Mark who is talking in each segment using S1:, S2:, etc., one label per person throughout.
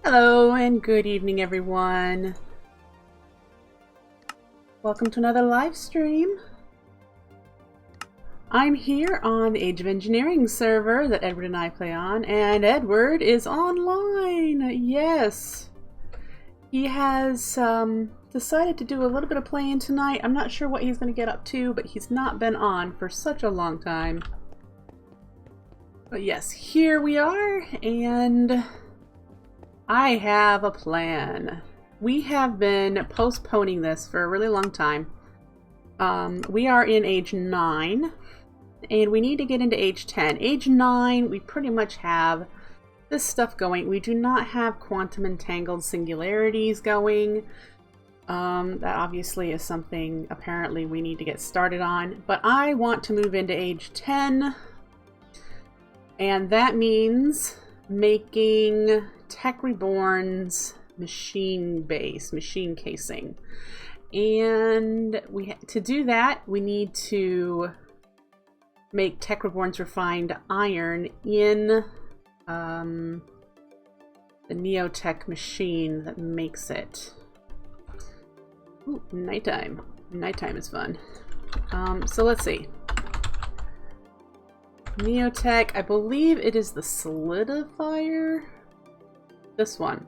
S1: Hello and good evening, everyone. Welcome to another live stream. I'm here on the Age of Engineering server that Edward and I play on, and Edward is online. Yes, he has decided to do a little bit of playing tonight. I'm not sure what he's going to get up to, but he's not been on for such a long time. But yes, here we are, and I have a plan. We have been postponing this for a really long time. We are in age 9, and we need to get into age 10. Age 9, we pretty much have this stuff going. We do not have quantum entangled singularities going. That obviously is something apparently we need to get started on. But I want to move into age 10, and that means making Tech Reborn's machine base, machine casing. And to do that, we need to make Tech Reborn's refined iron in the Neotech machine that makes it. Ooh, nighttime. Nighttime is fun. So let's see. Neotech, I believe it is the solidifier. This one.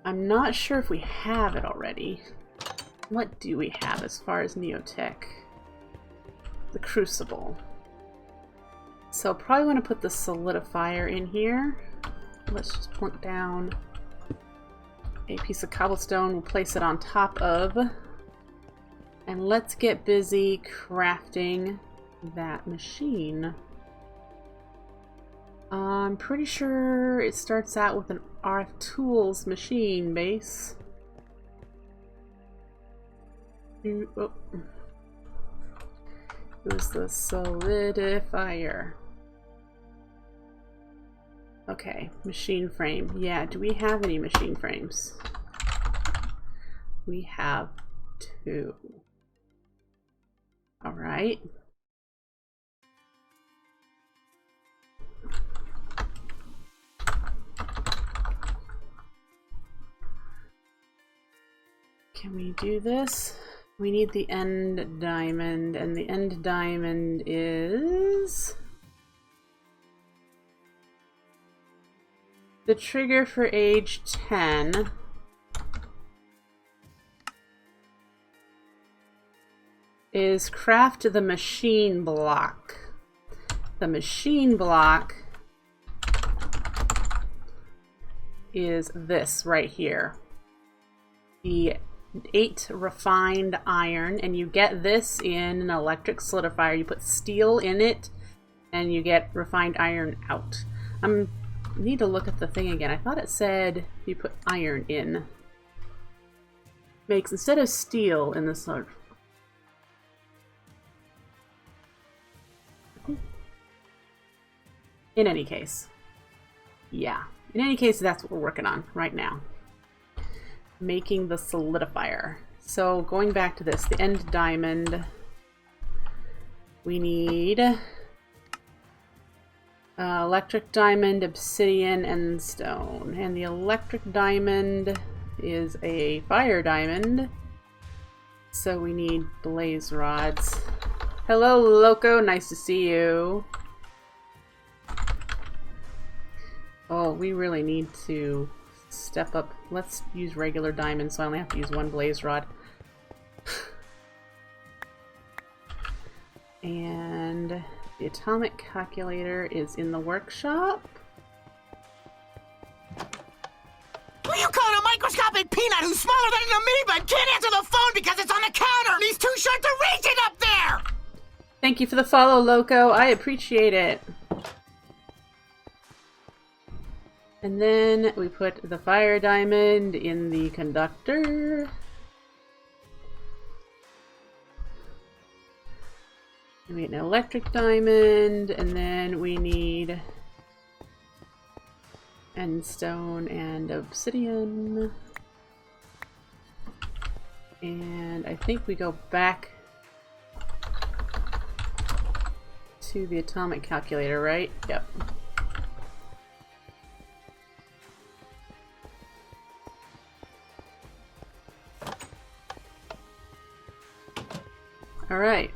S1: I'm not sure if we have it already. What do we have as far as Neotech? The crucible. So probably want to put the solidifier in here. Let's just plunk down a piece of cobblestone. We'll place it on top of. And let's get busy crafting that machine. I'm pretty sure it starts out with an RF Tools machine base. Oh. It was the solidifier. Okay, machine frame. Yeah, do we have any machine frames? We have 2. All right. Can we do this? We need the end diamond, and the end diamond is the trigger for age 10. Is craft the machine block. The machine block is this right here. The 8 refined iron, and you get this in an electric solidifier. You put steel in it and you get refined iron out. I need to look at the thing again. I thought it said you put iron in. Makes, instead of steel in this one. In any case. Yeah. In any case, that's what we're working on right now. Making the solidifier. So going back to this, the end diamond, we need electric diamond, obsidian, and stone. And the electric diamond is a fire diamond, so we need blaze rods. Hello, Loco, nice to see you. Oh, we really need to step up. Let's use regular diamond so I only have to use 1 blaze rod. And the atomic calculator is in the workshop.
S2: Who you calling a microscopic peanut who's smaller than an amoeba and can't answer the phone because it's on the counter and he's too short to reach it up there?
S1: Thank you for the follow, Loco. I appreciate it. And then we put the fire diamond in the conductor. And we get an electric diamond, and then we need end stone and obsidian. And I think we go back to the atomic calculator, right? Yep. Alright.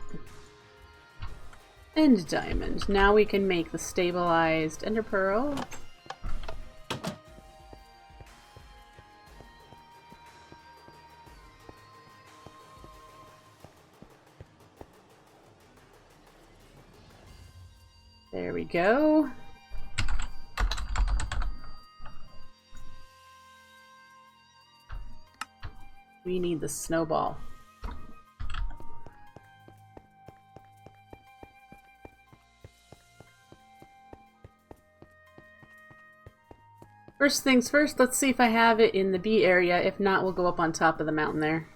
S1: And diamond. Now we can make the stabilized ender pearl. There we go. We need the snowball. First things first, let's see if I have it in the B area. If not, we'll go up on top of the mountain there.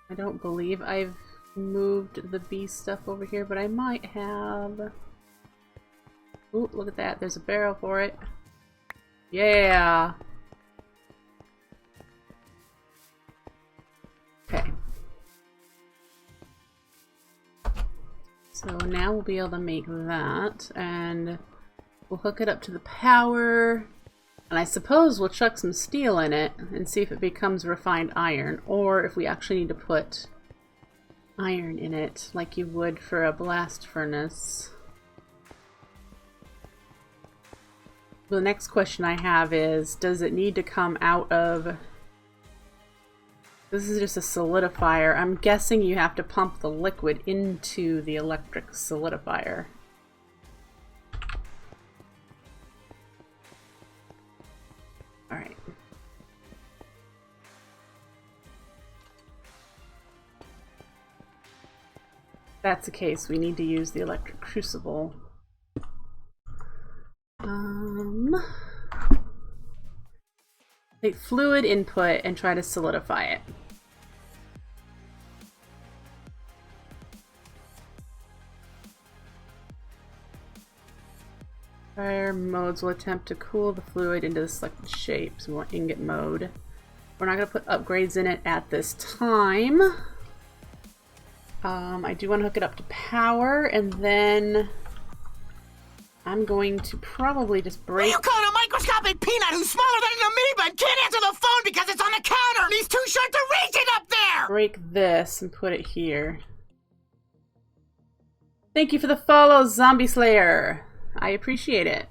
S1: I don't believe I've moved the B stuff over here, but I might have. Ooh, look at that. There's a barrel for it. Yeah! Okay. So now we'll be able to make that, and we'll hook it up to the power, and I suppose we'll chuck some steel in it and see if it becomes refined iron, or if we actually need to put iron in it like you would for a blast furnace. The next question I have is, does it need to come out of... This is just a solidifier. I'm guessing you have to pump the liquid into the electric solidifier. Alright. If that's the case, we need to use the electric crucible. Take fluid input and try to solidify it. Fire modes will attempt to cool the fluid into the selected shape. So we want ingot mode. We're not going to put upgrades in it at this time. I do want to hook it up to power, and then I'm going to probably just break...
S2: You call a microscopic peanut who's smaller than an amoeba and can't answer the phone because it's on the counter and he's too short to reach it up there!
S1: Break this and put it here. Thank you for the follow, Zombie Slayer. I appreciate it.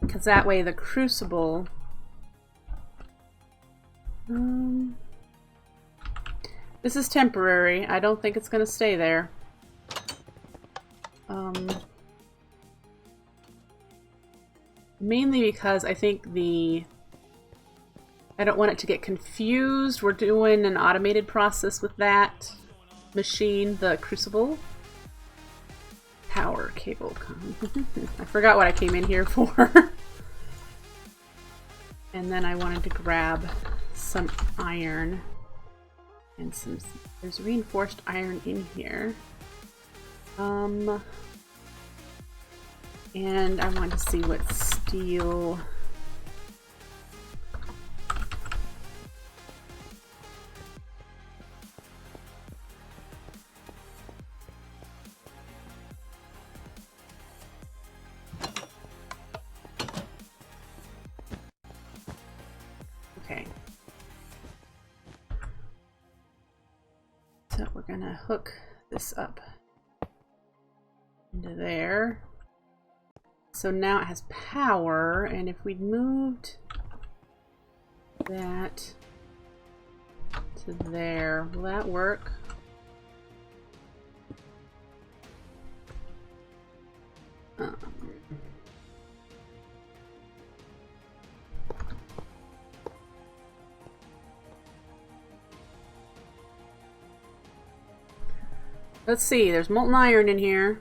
S1: Because that way the crucible... This is temporary. I don't think it's going to stay there. Mainly because I think I don't want it to get confused. We're doing an automated process with that machine, the crucible. Power cable. I forgot what I came in here for. And then I wanted to grab some iron and some... There's reinforced iron in here. And I want to see what steel... Okay. So we're gonna hook this up into there. So now it has power, and if we'd moved that to there, will that work? Let's see, there's molten iron in here.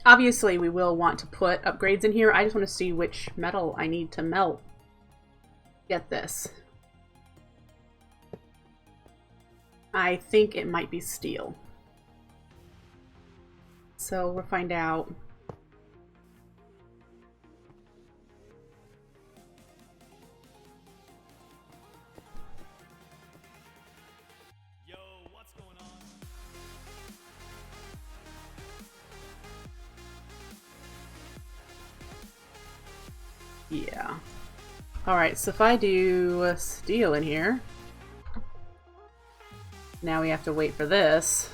S1: Obviously, we will want to put upgrades in here. I just want to see which metal I need to melt. Get this. I think it might be steel. So we'll find out. Yeah. Alright, so if I do steel in here, now we have to wait for this.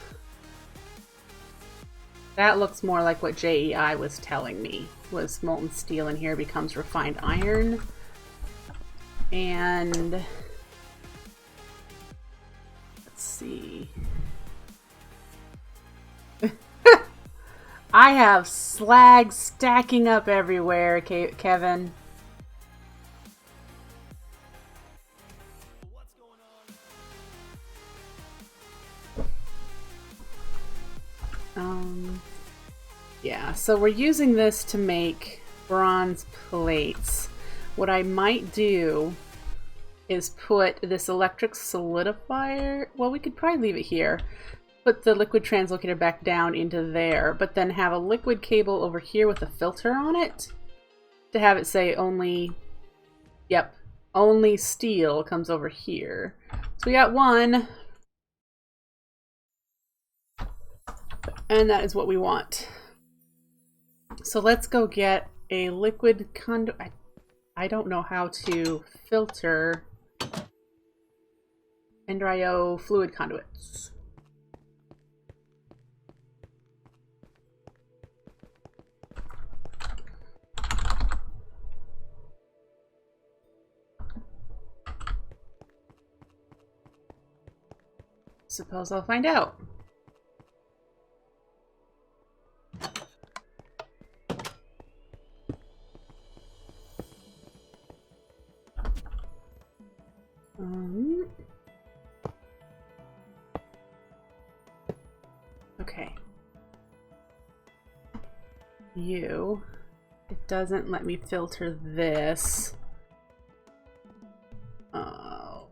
S1: That looks more like what JEI was telling me, was molten steel in here becomes refined iron. And let's see. I have slag stacking up everywhere, Kevin. Yeah, so we're using this to make bronze plates. What I might do is put this electric solidifier, well, we could probably leave it here, put the liquid translocator back down into there, but then have a liquid cable over here with a filter on it to have it say only, yep, only steel comes over here. So we got one, and that is what we want. So let's go get a liquid conduit. I don't know how to filter Ender.io fluid conduits. Suppose I'll find out. Okay. It doesn't let me filter this. Oh.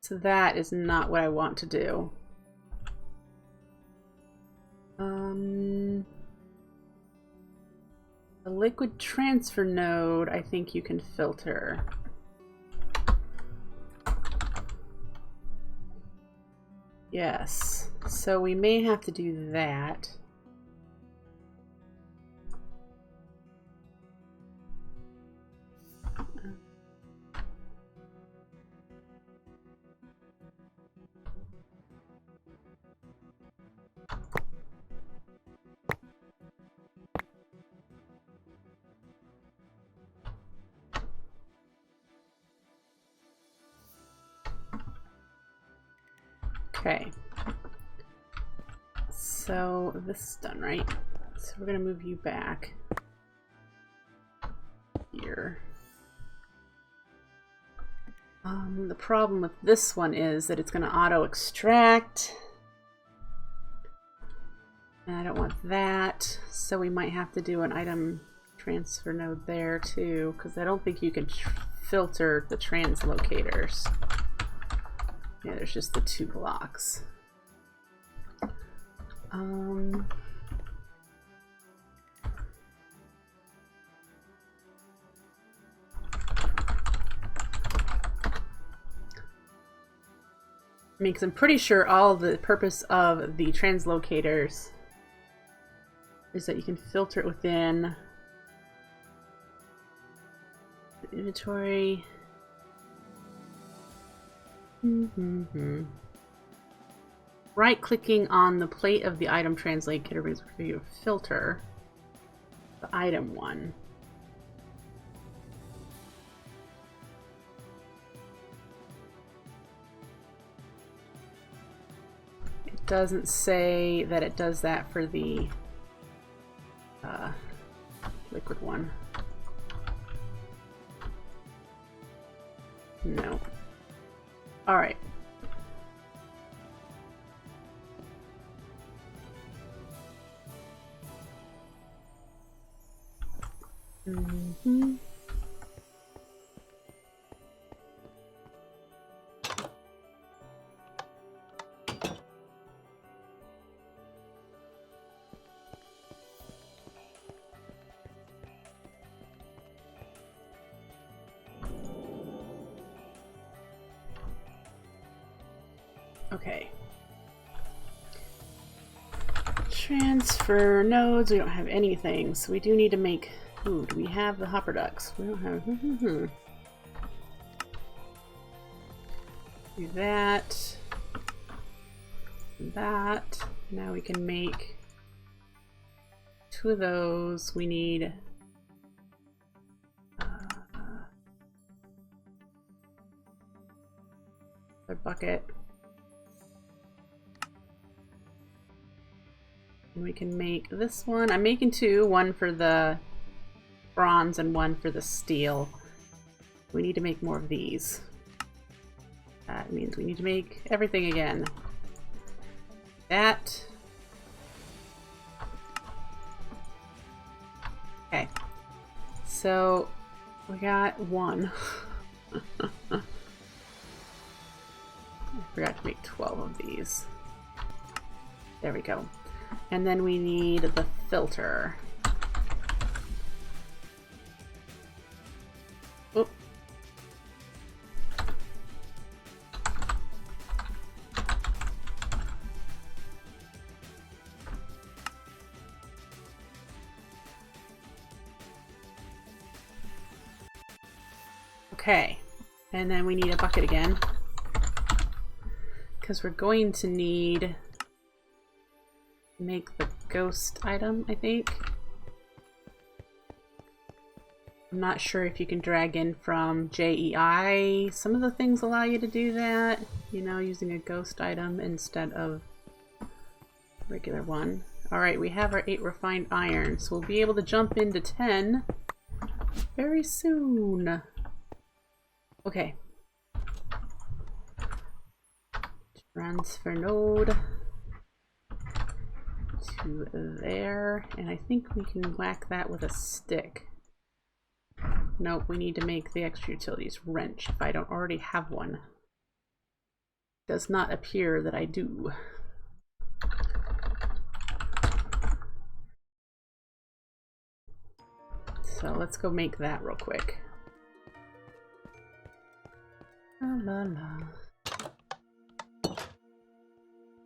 S1: So that is not what I want to do. The liquid transfer node, I think you can filter. Yes, so we may have to do that. Okay, so this is done, right? So we're gonna move you back here. The problem with this one is that it's gonna auto extract, and I don't want that, so we might have to do an item transfer node there too, because I don't think you can filter the translocators. Yeah, there's just the two blocks. Because I'm pretty sure all the purpose of the translocators is that you can filter it within the inventory. Right-clicking on the plate of the item translator brings you a filter. The item one. It doesn't say that it does that for the liquid one. No. All right. Okay. Transfer nodes. We don't have anything, so we do need to make. Ooh, do we have the hopper ducks? We don't have. Do that. That. Now we can make 2 of those. We need a bucket. And we can make this one. I'm making 2, one for the bronze and one for the steel. We need to make more of these. That means we need to make everything again. That. Okay. So we got 1. I forgot to make 12 of these. There we go. And then we need the filter. Oop. Okay, and then we need a bucket again, because we're going to need make the ghost item, I think. I'm not sure if you can drag in from JEI. Some of the things allow you to do that, you know, using a ghost item instead of a regular one. Alright, we have our 8 refined iron, so we'll be able to jump into 10 very soon. Okay. Transfer node to there, and I think we can whack that with a stick. Nope, we need to make the extra utilities wrench if I don't already have one. Does not appear that I do. So let's go make that real quick. La, la, la.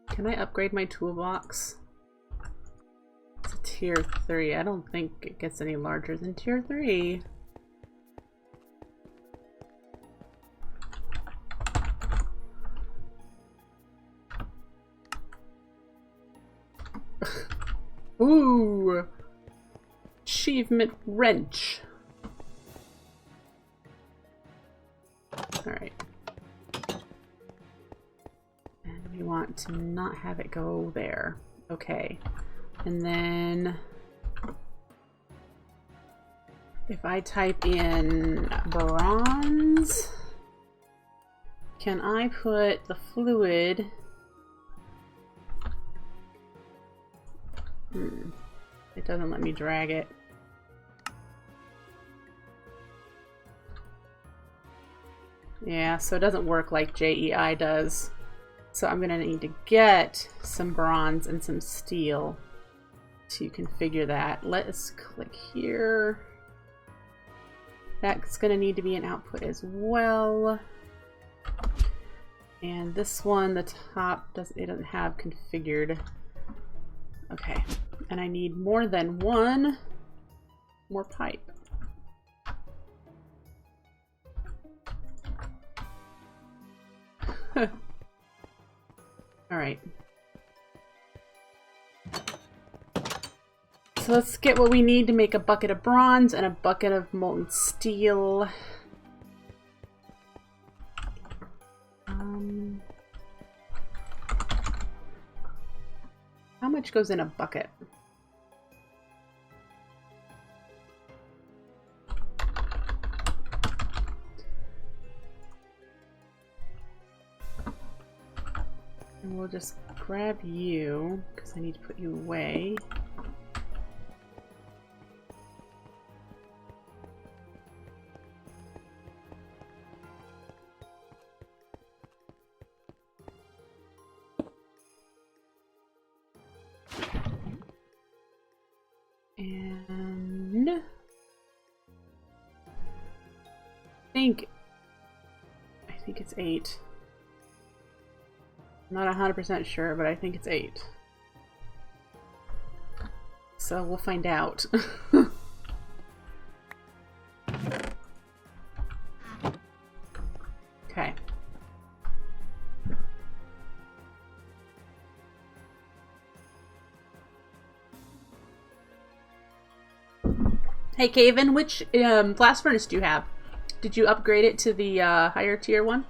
S1: Can I upgrade my toolbox? It's a tier 3. I don't think it gets any larger than tier 3. Ooh! Achievement wrench. Alright. And we want to not have it go there. Okay. And then if I type in bronze, can I put the fluid? It doesn't let me drag it. Yeah, so it doesn't work like JEI does. So I'm gonna need to get some bronze and some steel to configure that. Let's click here. That's gonna need to be an output as well. And this one, the top, doesn't have configured. Okay, and I need more than one more pipe. Alright. So let's get what we need to make a bucket of bronze and a bucket of molten steel. How much goes in a bucket? And we'll just grab you, because I need to put you away. And I think it's 8. I'm not 100% sure, but I think it's 8. so we'll find out. Okay. Hey, Caven, which blast furnace do you have? Did you upgrade it to the higher tier one?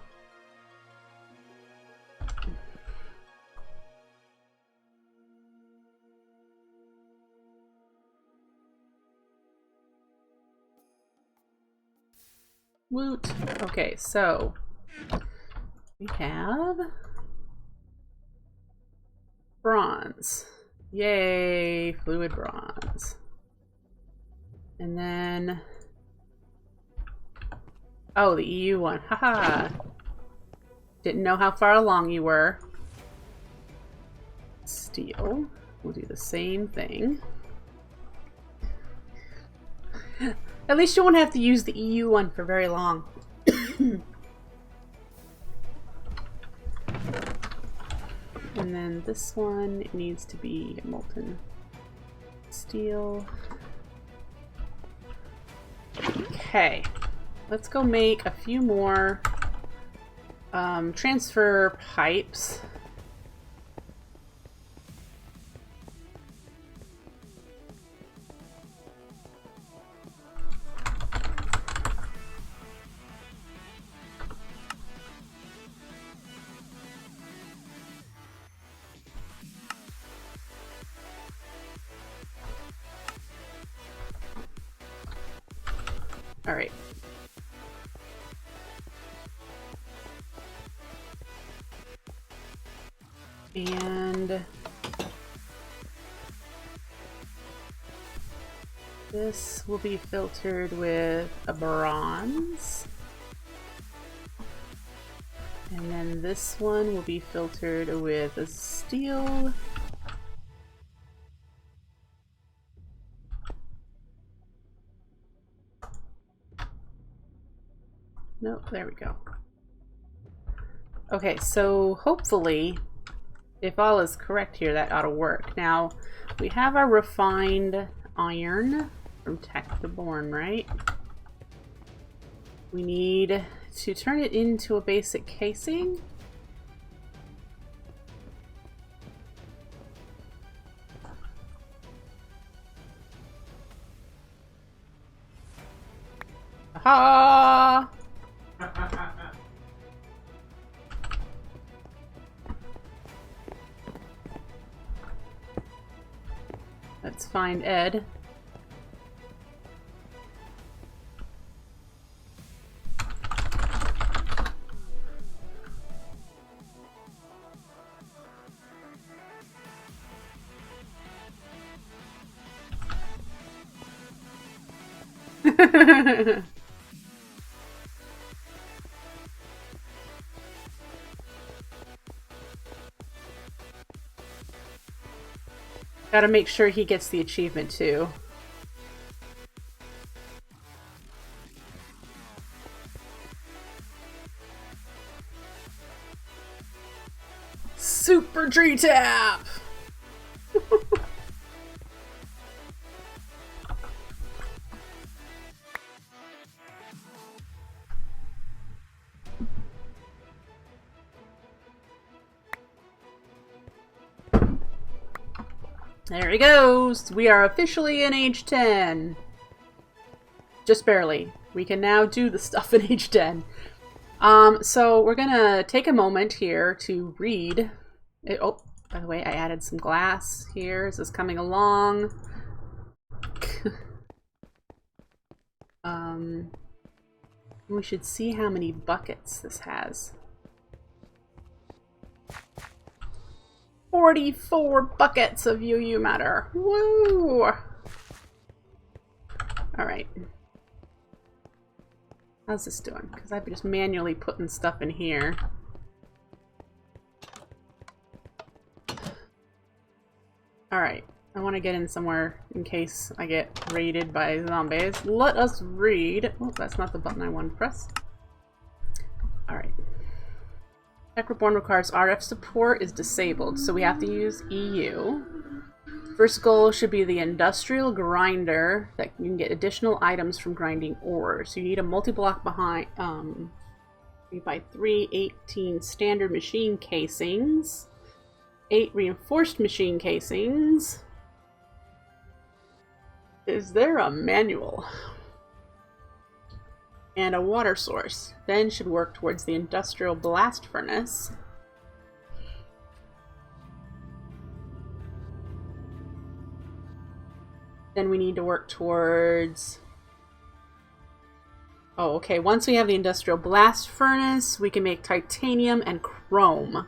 S1: Woot. Okay, so we have bronze. Yay, fluid bronze. And then, oh, the EU one. Haha. Didn't know how far along you were. Steel. We'll do the same thing. At least you won't have to use the EU one for very long. And then this one needs to be molten steel. Okay, let's go make a few more transfer pipes. All right. And this will be filtered with a bronze. And then this one will be filtered with a steel. Nope, there we go. Okay, so hopefully, if all is correct here, that ought to work. Now, we have our refined iron from Tech the Born, right? We need to turn it into a basic casing. Aha! Let's find Ed. Gotta make sure he gets the achievement too. Super tree tap! There he goes! We are officially in age 10. Just barely. We can now do the stuff in age 10. So we're gonna take a moment here to read. Oh, by the way, I added some glass here. Is this coming along? We should see how many buckets this has. 44 buckets of UU matter. Woo! Alright. How's this doing? Because I've been just manually putting stuff in here. Alright. I want to get in somewhere in case I get raided by zombies. Let us read. Oh, that's not the button I want to press. Alright. Tech Reborn requires RF support is disabled, so we have to use EU. First goal should be the industrial grinder that you can get additional items from grinding ore. So you need a multi-block behind 3x3, 18 standard machine casings, 8 reinforced machine casings. Is there a manual? And a water source. Then should work towards the industrial blast furnace. Then we need to work towards... Oh, okay. Once we have the industrial blast furnace, we can make titanium and chrome.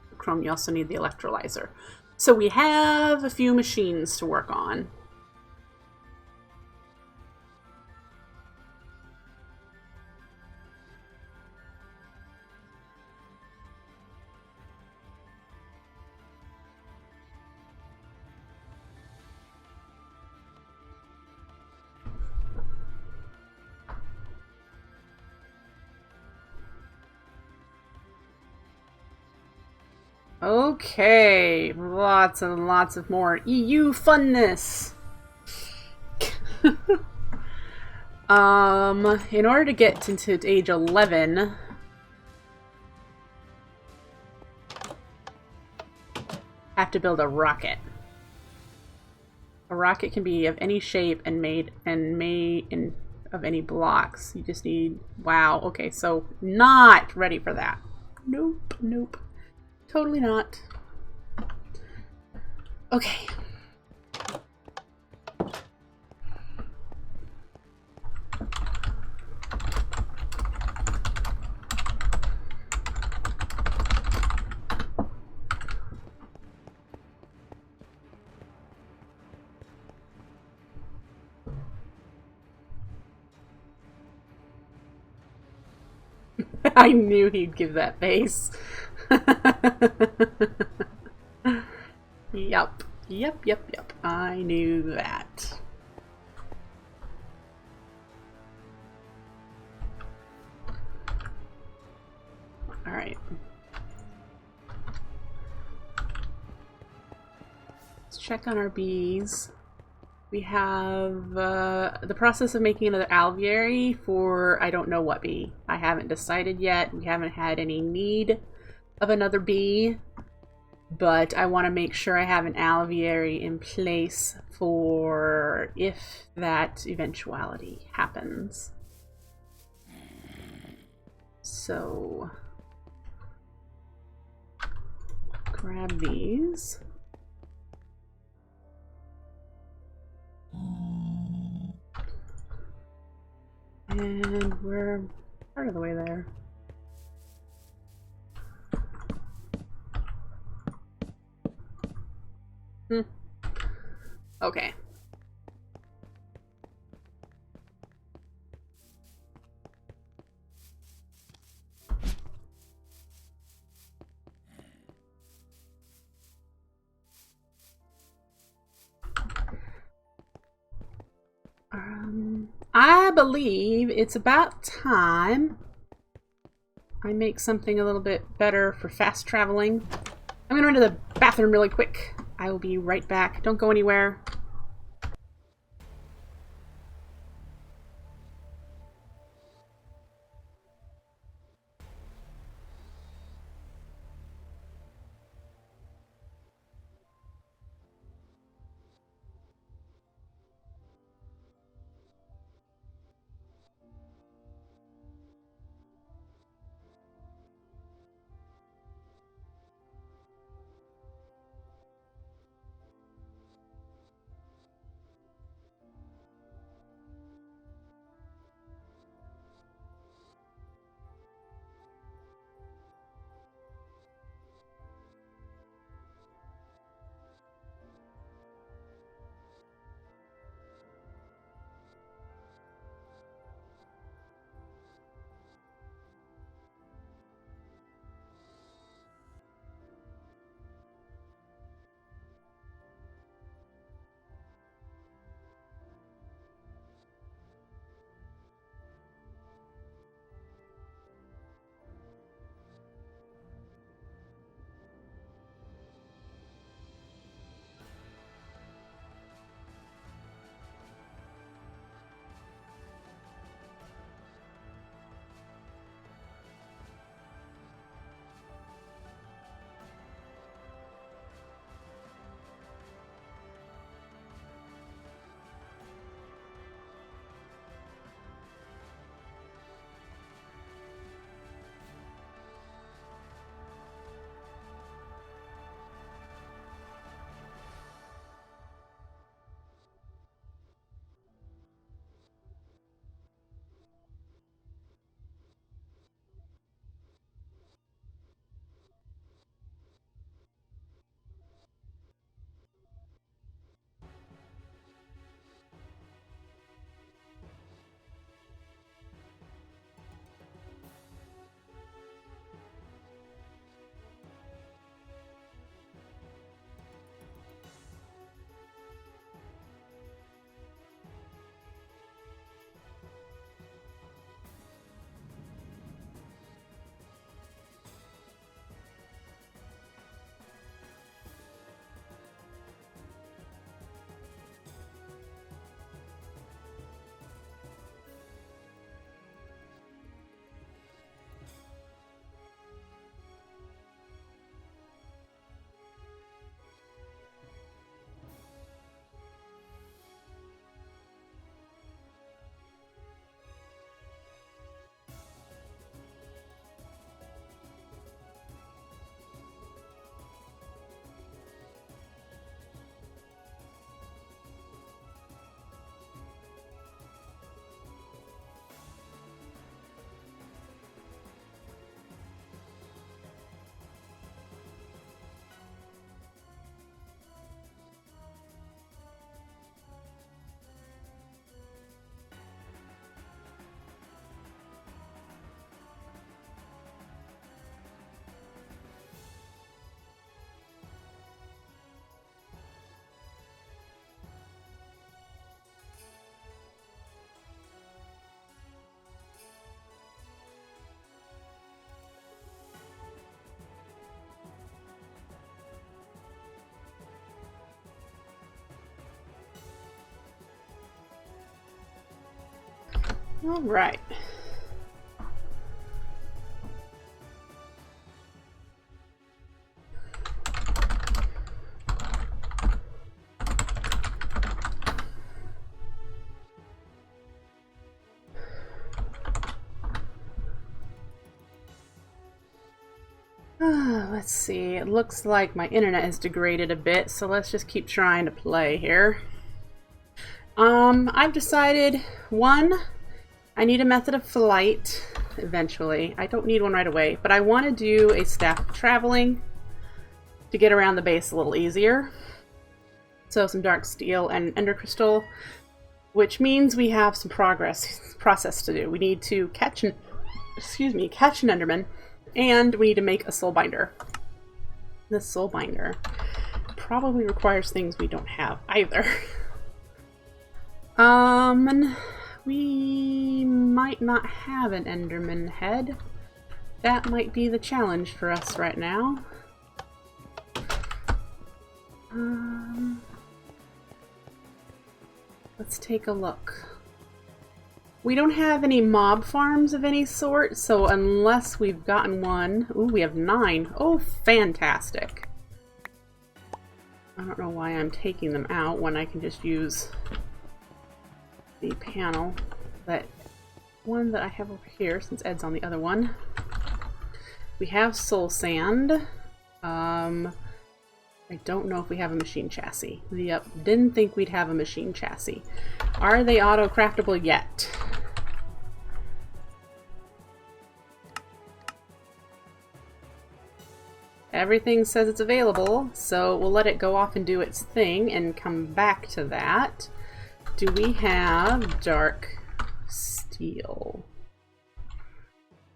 S1: For chrome, you also need the electrolyzer. So we have a few machines to work on. Okay, lots and lots of more EU funness. In order to get into age 11, have to build a rocket. A rocket can be of any shape and made of any blocks. You just need, wow, okay, so not ready for that. Nope, nope. Totally not. Okay. I knew he'd give that face. Yep. Yep. I knew that. Alright. Let's check on our bees. We have the process of making another alveary for I don't know what bee. I haven't decided yet. We haven't had any need of another bee, but I want to make sure I have an alveary in place for if that eventuality happens. So, grab these. And we're part of the way there. Okay. I believe it's about time I make something a little bit better for fast traveling. I'm gonna run to the bathroom really quick. I will be right back. Don't go anywhere. All right. Let's see. It looks like my internet has degraded a bit, so let's just keep trying to play here. I've decided, one, I need a method of flight eventually. I don't need one right away, but I want to do a staff of traveling to get around the base a little easier. So some dark steel and ender crystal, which means we have some process to do. We need to catch an enderman, and we need to make a soul binder. This soul binder probably requires things we don't have either. And we might not have an enderman head. That might be the challenge for us right now. Let's take a look. We don't have any mob farms of any sort, so unless we've gotten one... Ooh, we have 9. Oh, fantastic. I don't know why I'm taking them out when I can just use the panel. But one that I have over here, since Ed's on the other one. We have soul sand. I don't know if we have a machine chassis. Yep, didn't think we'd have a machine chassis. Are they auto-craftable yet? Everything says it's available, so we'll let it go off and do its thing and come back to that. Do we have dark steel?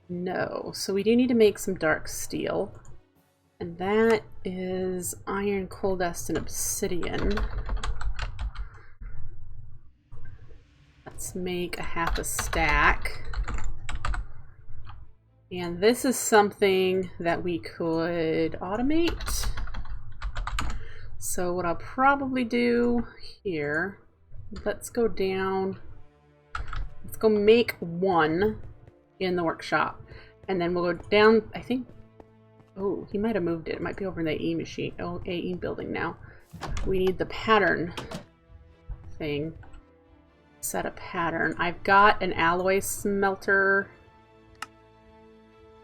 S1: No, so we do need to make some dark steel. And that is iron, coal dust, and obsidian. Let's make a half a stack. And this is something that we could automate. So what I'll probably do here, let's go down. Let's go make one in the workshop. And then we'll go down, I think. Oh, he might have moved it. It might be over in the AE machine. Oh, AE building now. We need the pattern thing. Set a pattern. I've got an alloy smelter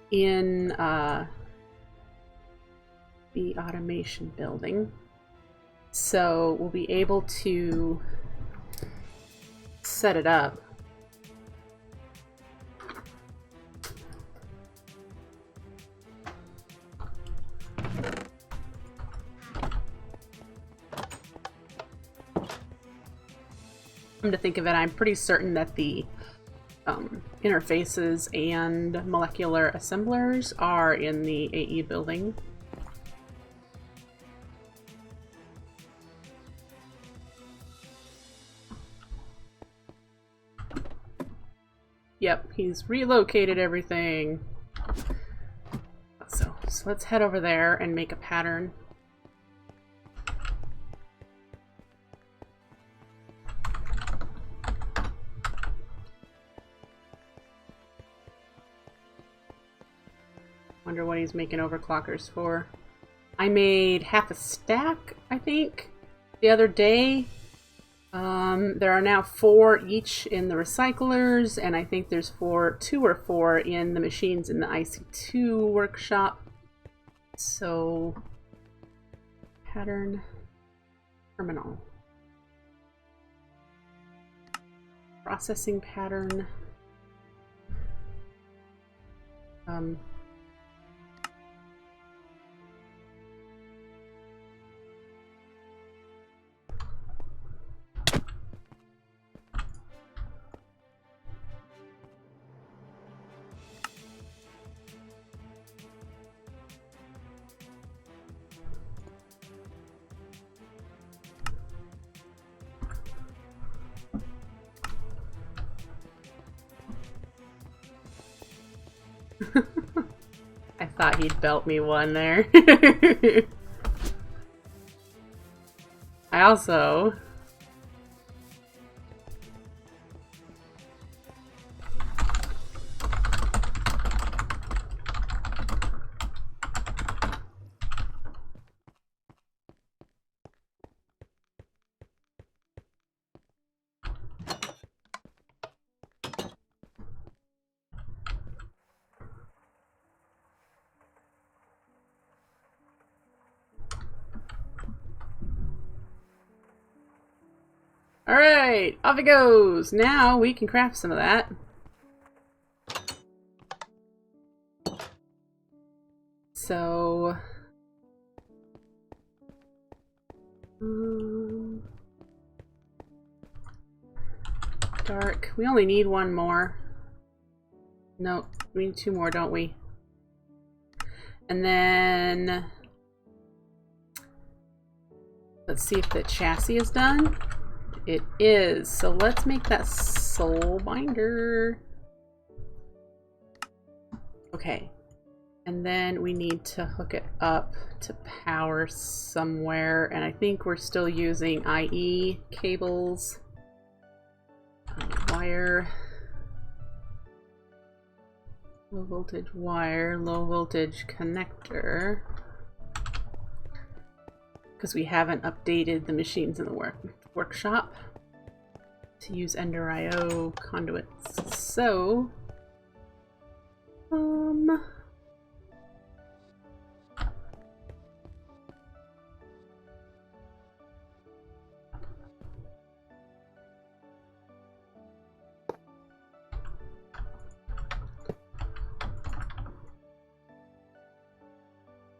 S1: in the automation building. So we'll be able to set it up. Come to think of it, I'm pretty certain that the interfaces and molecular assemblers are in the AE building. Yep, he's relocated everything. So let's head over there and make a pattern. Wonder what he's making overclockers for. I made half a stack, I think, the other day. There are now 4 each in the recyclers, and I think there's 2 or 4 in the machines in the IC2 workshop. So, pattern terminal. Processing pattern. I thought he'd belt me one there. I also Alright, off it goes! Now we can craft some of that. So... dark. We only need one more. Nope, we need two more, don't we? And then... let's see if the chassis is done. It is. So let's make that soul binder. Okay. And then we need to hook it up to power somewhere. And I think we're still using IE cables. Wire. Low voltage wire. Low voltage connector. Because we haven't updated the machines in the workshop to use Ender IO conduits. So,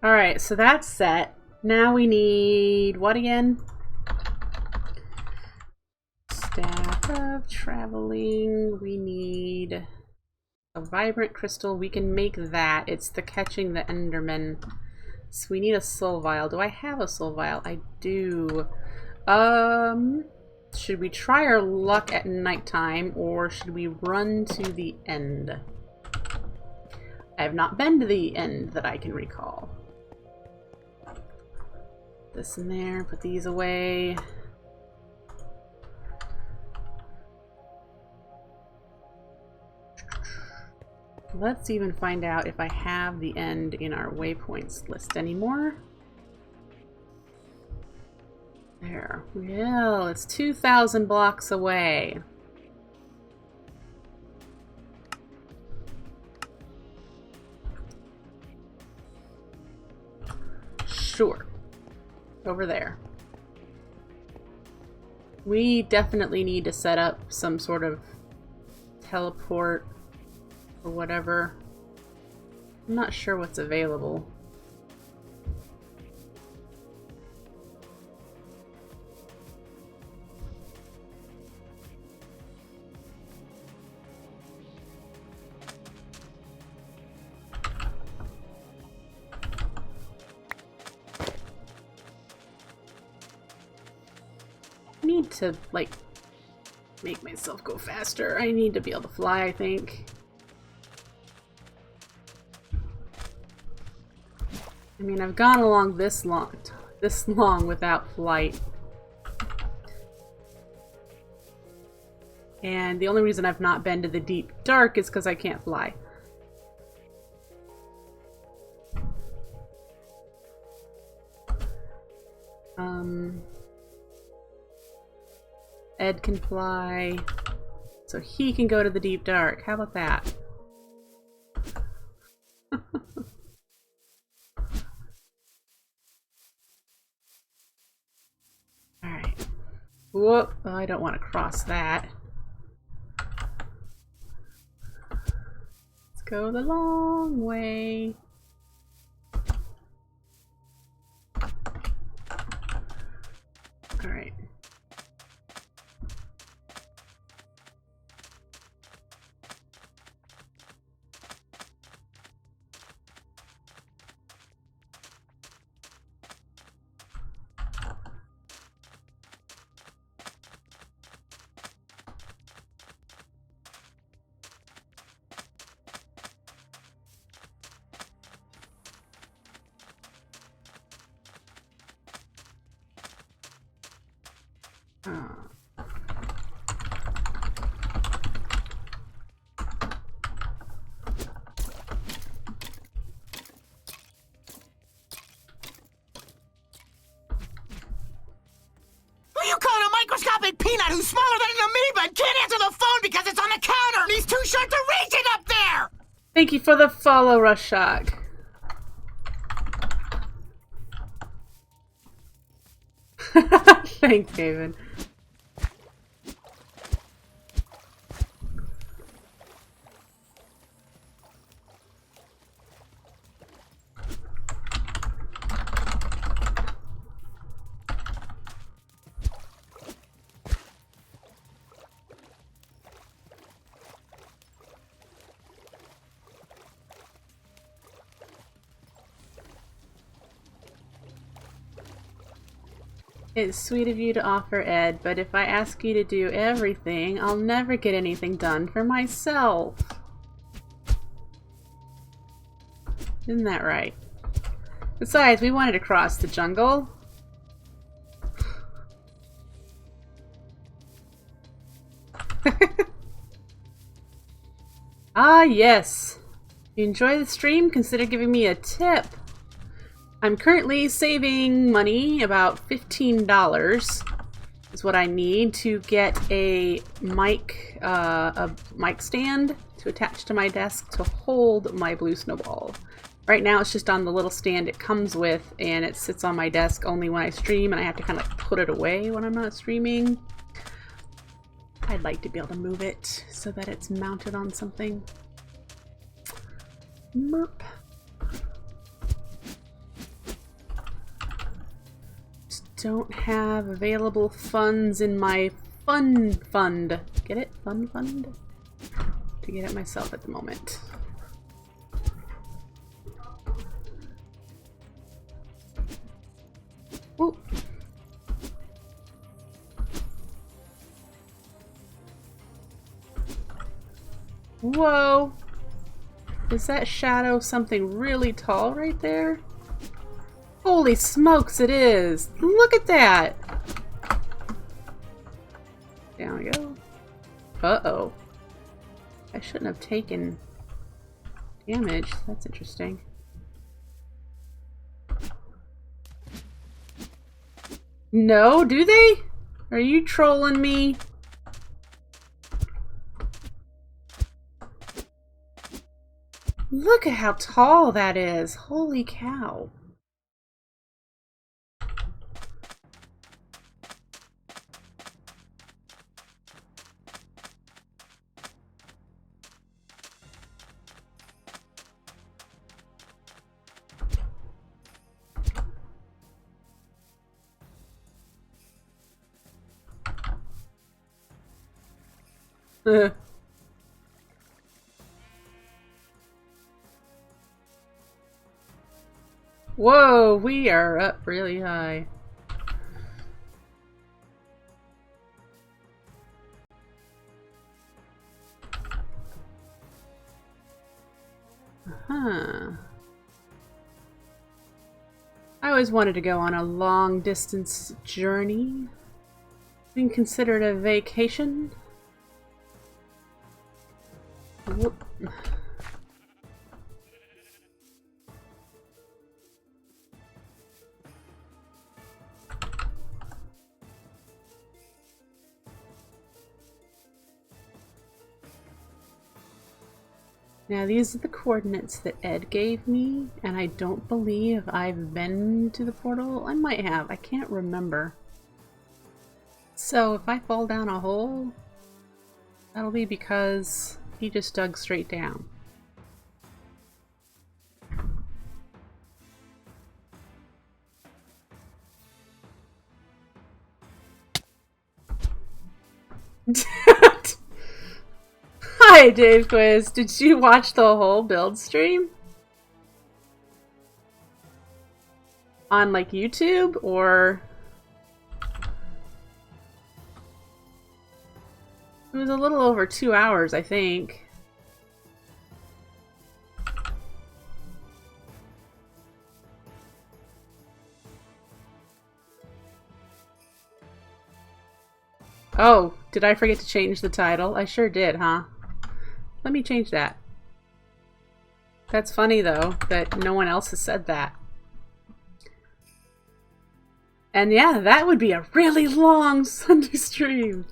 S1: alright, so that's set. Now we need what again? Staff of traveling. We need a vibrant crystal. We can make that. It's the catching the Enderman. So we need a soul vial. Do I have a soul vial? I do. Should we try our luck at nighttime or should we run to the end? I have not been to the end that I can recall. This in there, put these away. Let's even find out if I have the end in our waypoints list anymore. There. Well, it's 2,000 blocks away. Sure. Over there. We definitely need to set up some sort of teleport or whatever. I'm not sure what's available. Need to like make myself go faster. I need to be able to fly, I think. I mean, I've gone along this long without flight. And the only reason I've not been to the deep dark is because I can't fly. Ed can fly, so he can go to the deep dark. How about that? Alright. Whoop, oh, I don't want to cross that. Let's go the long way. Alright.
S2: Microscopic peanut who's smaller than an amoeba and can't answer the phone because it's on the counter and he's too short to reach it up there!
S1: Thank you for the follow, Rushog. Thanks, David. It's sweet of you to offer, Ed, but if I ask you to do everything, I'll never get anything done for myself. Isn't that right? Besides, we wanted to cross the jungle. Ah, yes. If you enjoy the stream, consider giving me a tip. I'm currently saving money, about $15 is what I need to get a mic stand to attach to my desk to hold my blue snowball. Right now it's just on the little stand it comes with, and it sits on my desk only when I stream, and I have to kind of put it away when I'm not streaming. I'd like to be able to move it so that it's mounted on something. Merp. Don't have available funds in my fund. Get it? Fund? To get it myself at the moment. Ooh. Whoa! Is that shadow something really tall right there? Holy smokes, it is! Look at that! Down we go. Uh-oh. I shouldn't have taken damage. That's interesting. No, do they? Are you trolling me? Look at how tall that is. Holy cow. Whoa, we are up really high. Huh. I always wanted to go on a long distance journey. Being considered a vacation. Whoop. Now these are the coordinates that Ed gave me, and I don't believe I've been to the portal. I might have, I can't remember. So if I fall down a hole, that'll be because he just dug straight down. Hi, Dave Quiz. Did you watch the whole build stream? On like YouTube or? It was a little over 2 hours, I think. Oh, did I forget to change the title? I sure did, huh? Let me change that. That's funny, though, that no one else has said that. And yeah, that would be a really long Sunday stream.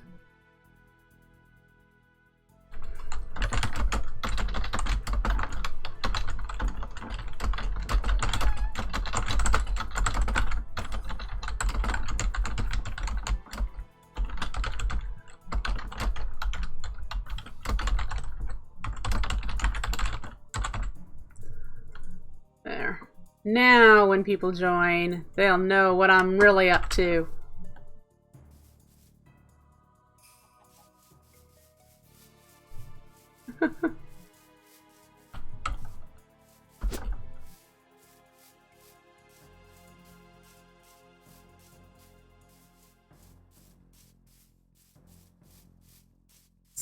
S1: Now, when people join, they'll know what I'm really up to.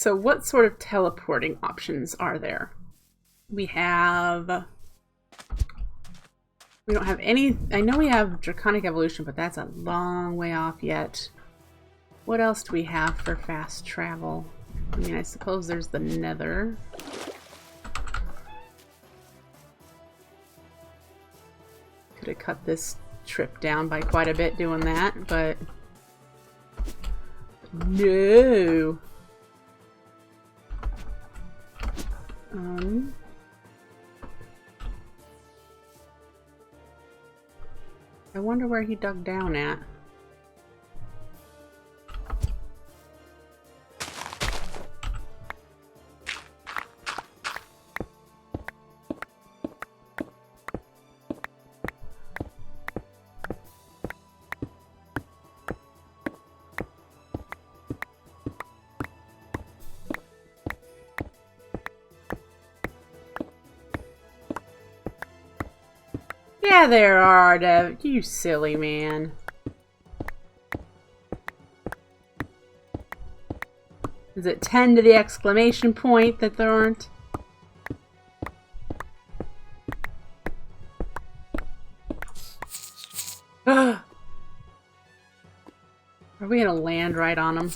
S1: So what sort of teleporting options are there? We don't have any. I know we have Draconic Evolution, but that's a long way off yet. What else do we have for fast travel? I mean, I suppose there's the Nether. Could have cut this trip down by quite a bit doing that, but no. I wonder where he dug down at. Yeah, there are, Dev. You silly man. Is it 10 to the exclamation point that there aren't? Are we gonna land right on them?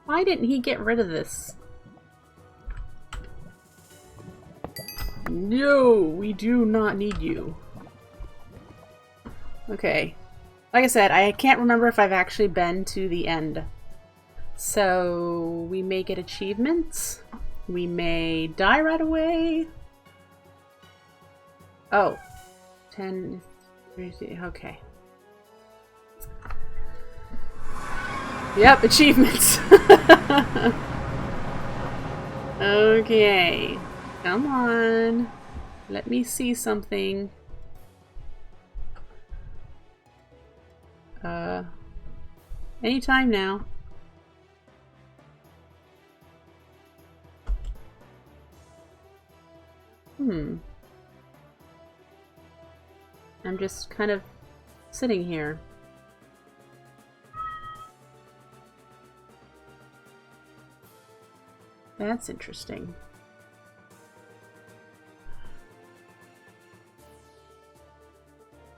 S1: Why didn't he get rid of this? No, we do not need you. Okay. Like I said, I can't remember if I've actually been to the end. So we may get achievements. We may die right away. Oh. 10. Okay. Yep, achievements. Okay. Come on. Let me see something. Anytime now. I'm just kind of sitting here. That's interesting.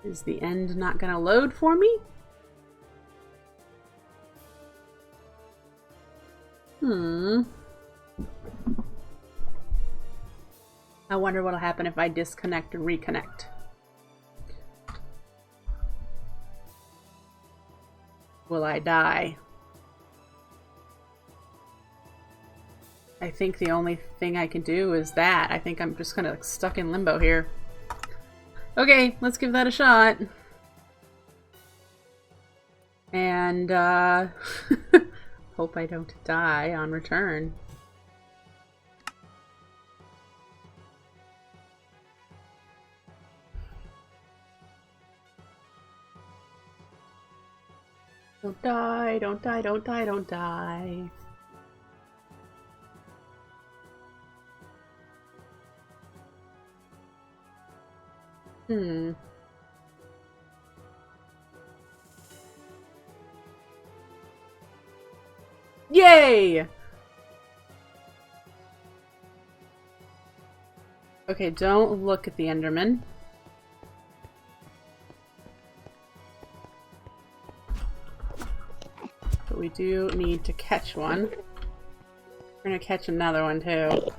S1: Is the end not gonna load for me? I wonder what'll happen if I disconnect and reconnect. Will I die? I think the only thing I can do is that. I think I'm just kind of stuck in limbo here. Okay, let's give that a shot. And, hope I don't die on return. Don't die, don't die, don't die, don't die. Yay! Okay, don't look at the Enderman. But we do need to catch one. We're gonna catch another one too.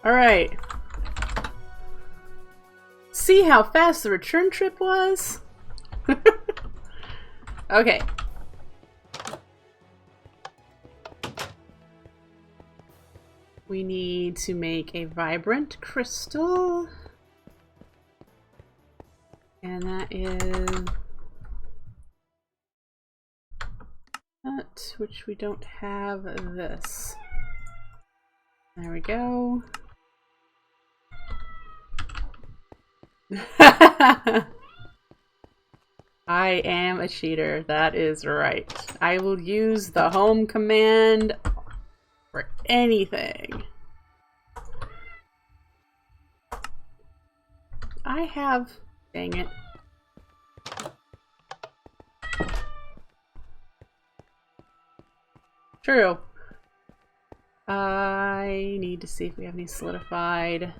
S1: Alright. See how fast the return trip was? Okay. We need to make a vibrant crystal. And that is that, which we don't have this. There we go. I am a cheater, that is right. I will use the home command for anything. I have... Dang it. True. I need to see if we have any solidified...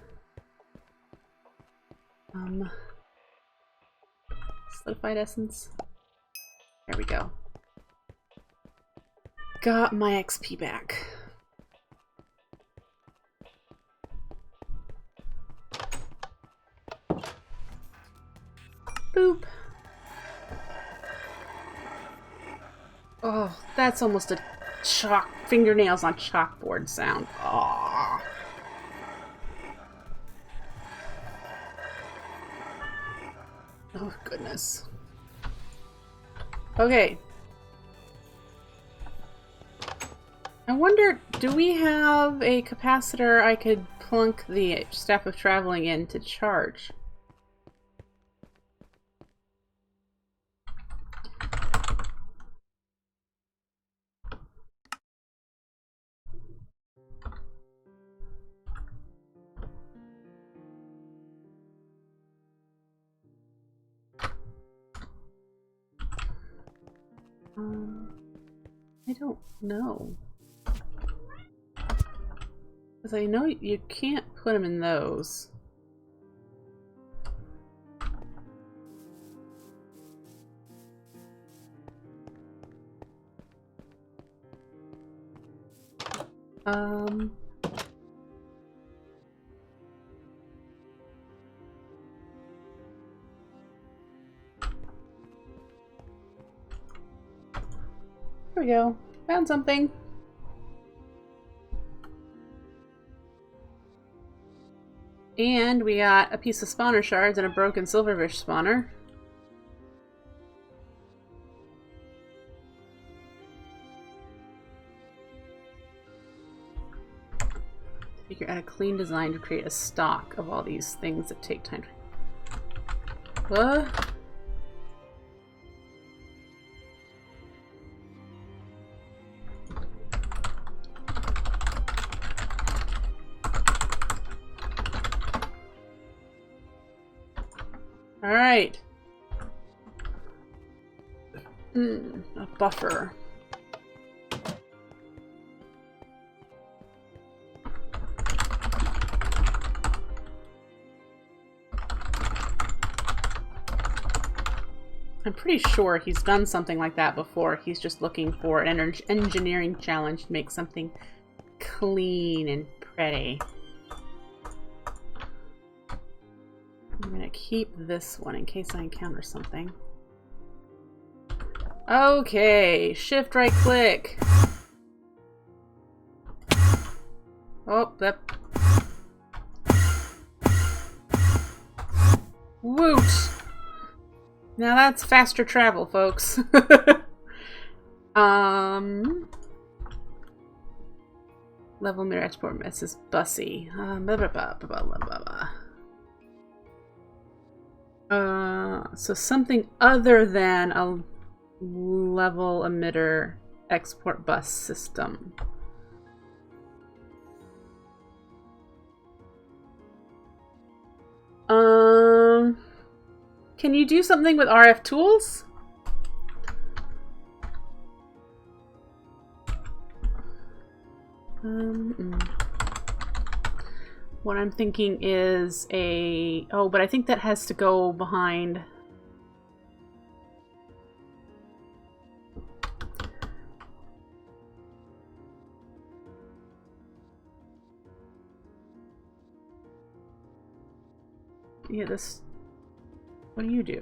S1: solidified essence. There we go. Got my XP back. Boop. Oh, that's almost a fingernails on chalkboard sound. Aww. Oh, goodness. Okay. I wonder, do we have a capacitor I could plunk the Staff of Traveling in to charge? I don't know. Because I know you can't put them in those. There we go. Found something. And we got a piece of spawner shards and a broken silverfish spawner. Figure out a clean design to create a stock of all these things that take time. What? All right. A buffer. I'm pretty sure he's done something like that before. He's just looking for an engineering challenge to make something clean and pretty. I'm gonna keep this one in case I encounter something. Okay, shift right click. Oh, that. Woot! Now that's faster travel, folks. Level mirror export misses bussy. Blah, blah, blah, blah, blah, blah, blah. So something other than a level emitter export bus system. Can you do something with RF tools? What I'm thinking is a... Oh, but I think that has to go behind... Yeah, this... What do you do?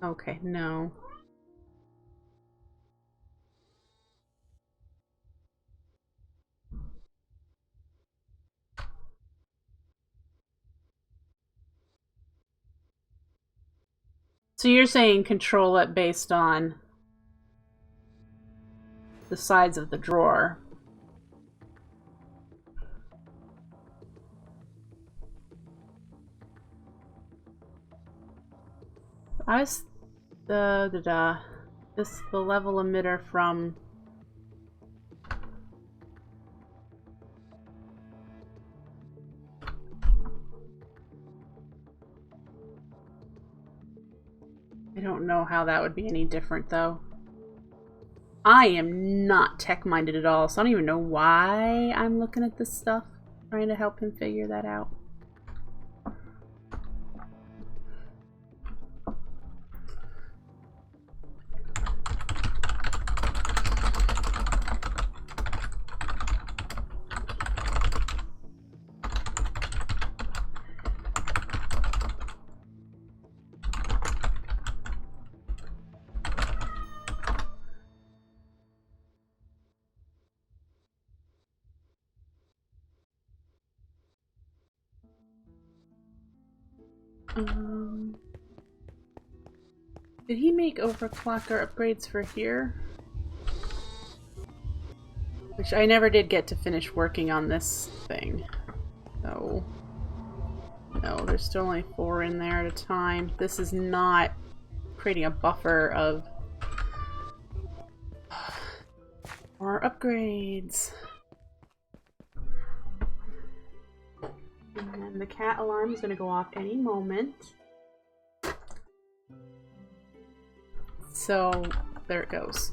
S1: Okay, no. So you're saying control it based on the sides of the drawer. I was this the level emitter from know how that would be any different, though. I am not tech-minded at all, so I don't even know why I'm looking at this stuff, trying to help him figure that out. Did he make overclocker upgrades for here? Which I never did get to finish working on this thing. So, no, there's still only 4 in there at a time. This is not creating a buffer of more upgrades. And the cat alarm is going to go off any moment. So, there it goes.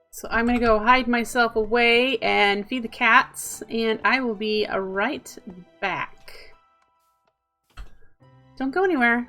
S1: So I'm going to go hide myself away and feed the cats, and I will be right back. Don't go anywhere.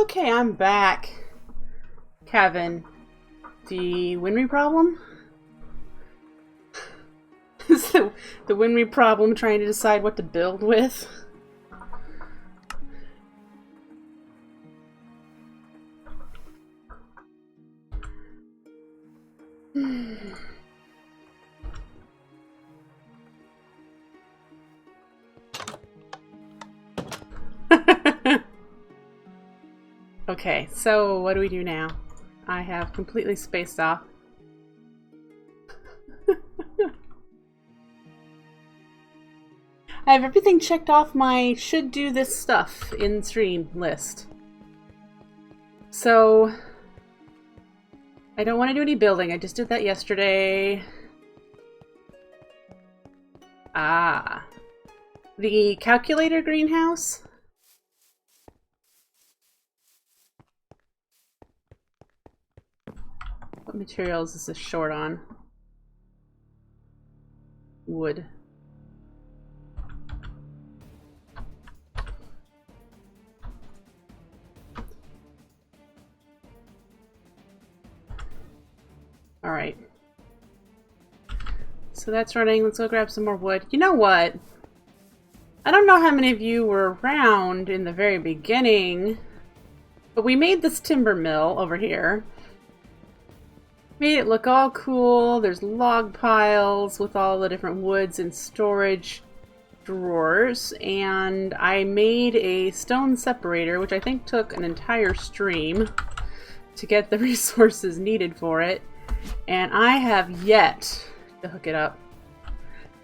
S1: Okay, I'm back. Kevin, the Winry problem? Is the Winry problem trying to decide what to build with? Okay, so what do we do now? I have completely spaced off. I have everything checked off my should do this stuff in stream list. So I don't want to do any building. I just did that yesterday. Ah. The calculator greenhouse? What materials is this short on? Wood. Alright. So that's running. Let's go grab some more wood. You know what? I don't know how many of you were around in the very beginning, but we made this timber mill over here. Made it look all cool. There's log piles with all the different woods and storage drawers, and I made a stone separator, which I think took an entire stream to get the resources needed for it, and I have yet to hook it up.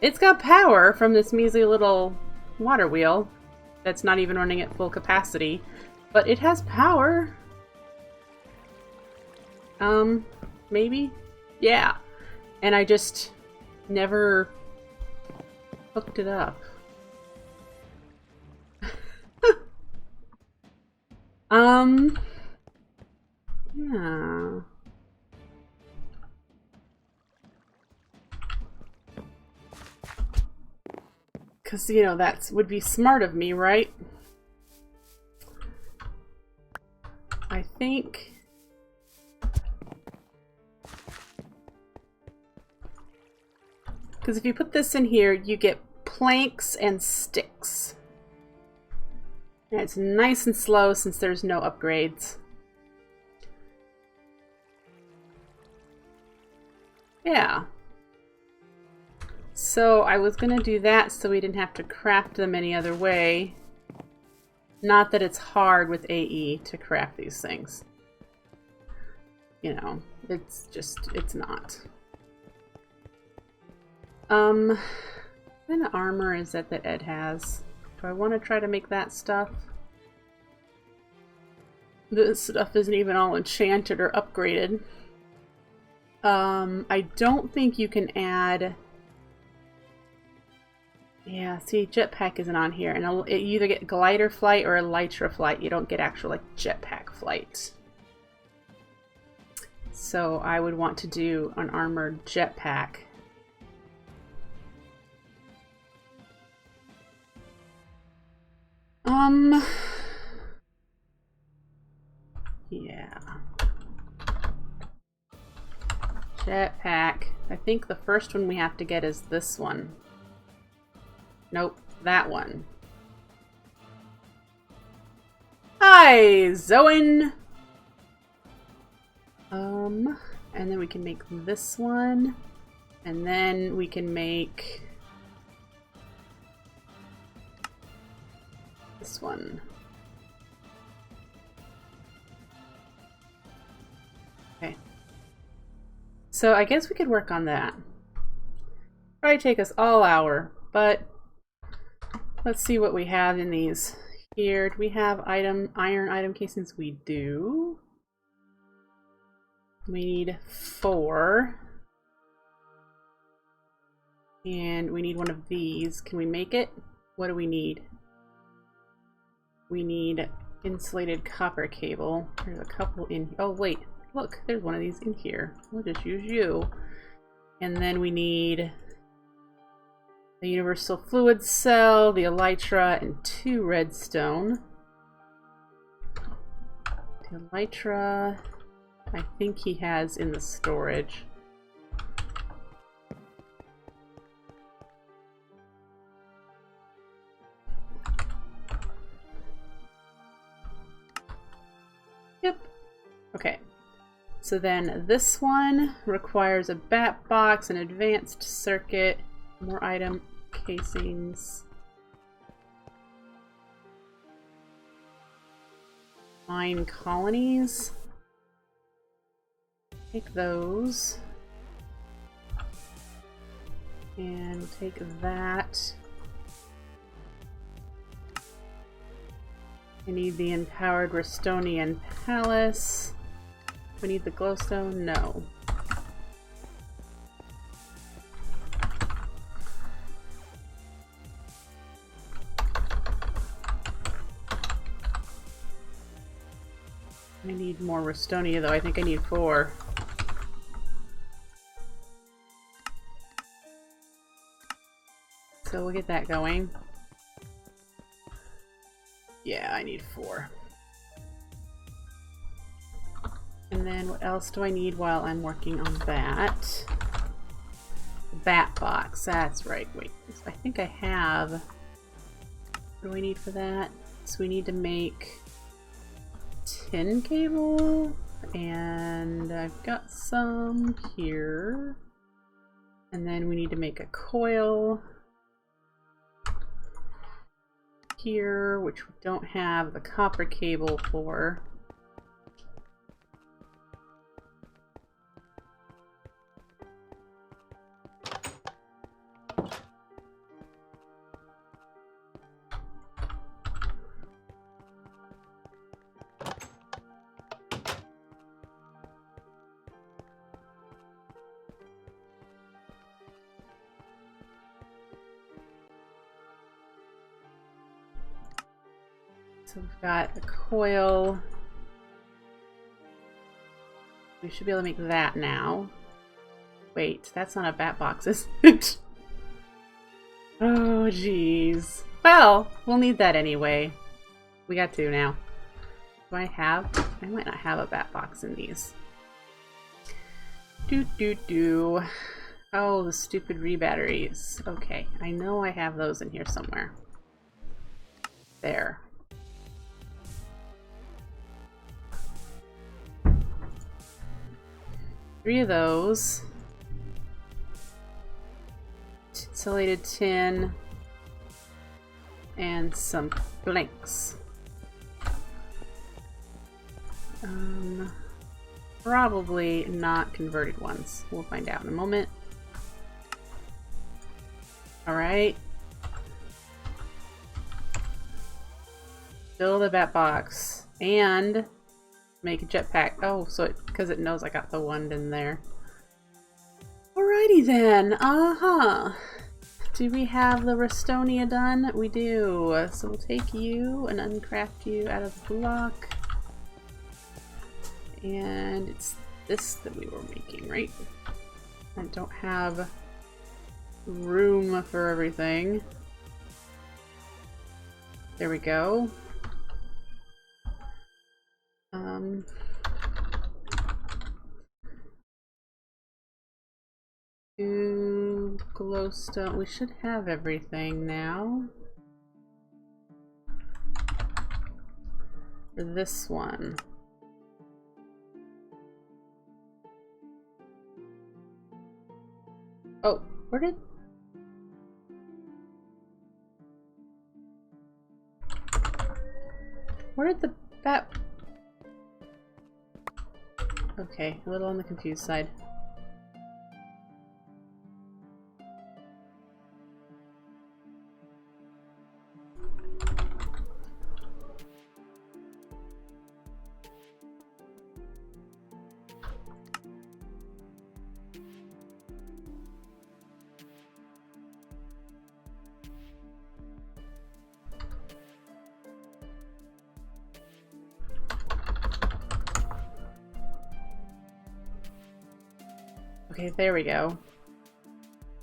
S1: It's got power from this measly little water wheel that's not even running at full capacity, but it has power. Maybe? Yeah. And I just never hooked it up. Yeah. Because, you know, that would be smart of me, right? I think... Because if you put this in here, you get planks and sticks. And it's nice and slow since there's no upgrades. Yeah. So I was going to do that so we didn't have to craft them any other way. Not that it's hard with AE to craft these things. You know, it's just, it's not. What kind of armor is it that Ed has? Do I want to try to make that stuff? This stuff isn't even all enchanted or upgraded. I don't think you can add... Yeah, see, jetpack isn't on here. And you either get glider flight or elytra flight. You don't get actual, like, jetpack flight. So I would want to do an armored jetpack. Yeah. Jetpack. I think the first one we have to get is this one. Nope, that one. Hi, Zoan! And then we can make this one. And then we can make... this one. Okay. So I guess we could work on that. Probably take us all hour, but let's see what we have in these. Here, do we have iron item casings? We do. We need 4. And we need one of these. Can we make it? What do we need? We need insulated copper cable. There's a couple in... oh, wait. Look, there's one of these in here. We'll just use you. And then we need the universal fluid cell, the elytra, and 2 redstone. The elytra, I think he has in the storage. Yep. Okay. So then this one requires a bat box, an advanced circuit, more item casings. Mine colonies. Take those. And take that. I need the empowered Restonian Palace. We need the glowstone? No. I need more Restonia though. I think I need 4. So we'll get that going. Yeah, I need 4. And then what else do I need while I'm working on that? The bat box, that's right. Wait, I think I have... What do I need for that? So we need to make tin cable, and I've got some here. And then we need to make a coil here, which we don't have the copper cable for. So we've got the coil. We should be able to make that now. Wait, that's not a bat box, is it? Oh, jeez. Well, we'll need that anyway. We got 2 now. Do I have? I might not have a bat box in these. Do. Oh, the stupid rebatteries. Okay, I know I have those in here somewhere. There. Three of those. Insulated tin. And some blanks. Probably not converted ones. We'll find out in a moment. Alright. Build a bat box. And make a jetpack. Oh, so because it knows I got the wand in there. Alrighty then. Do we have the Restonia done? We do. So we'll take you and uncraft you out of the block. And it's this that we were making, right? I don't have room for everything. There we go. Glowstone. We should have everything now. For this one. Oh, where did the bat... Okay, a little on the confused side. Okay, there we go.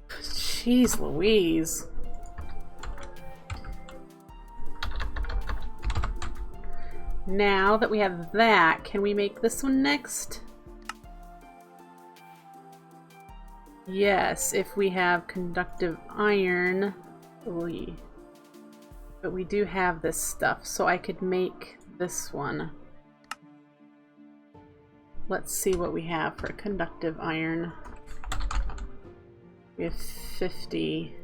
S1: Jeez Louise. now that we have that, can we make this one next? Yes, if we have conductive iron. But we do have this stuff, so I could make this one. Let's see what we have for conductive iron. We have 50.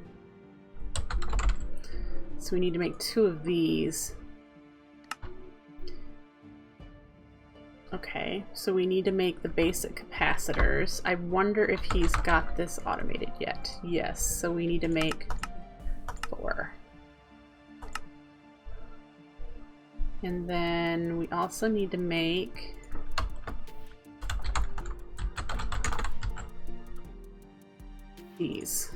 S1: So we need to make 2 of these. Okay, so we need to make the basic capacitors. I wonder if he's got this automated yet. Yes, so we need to make 4. And then we also need to make these.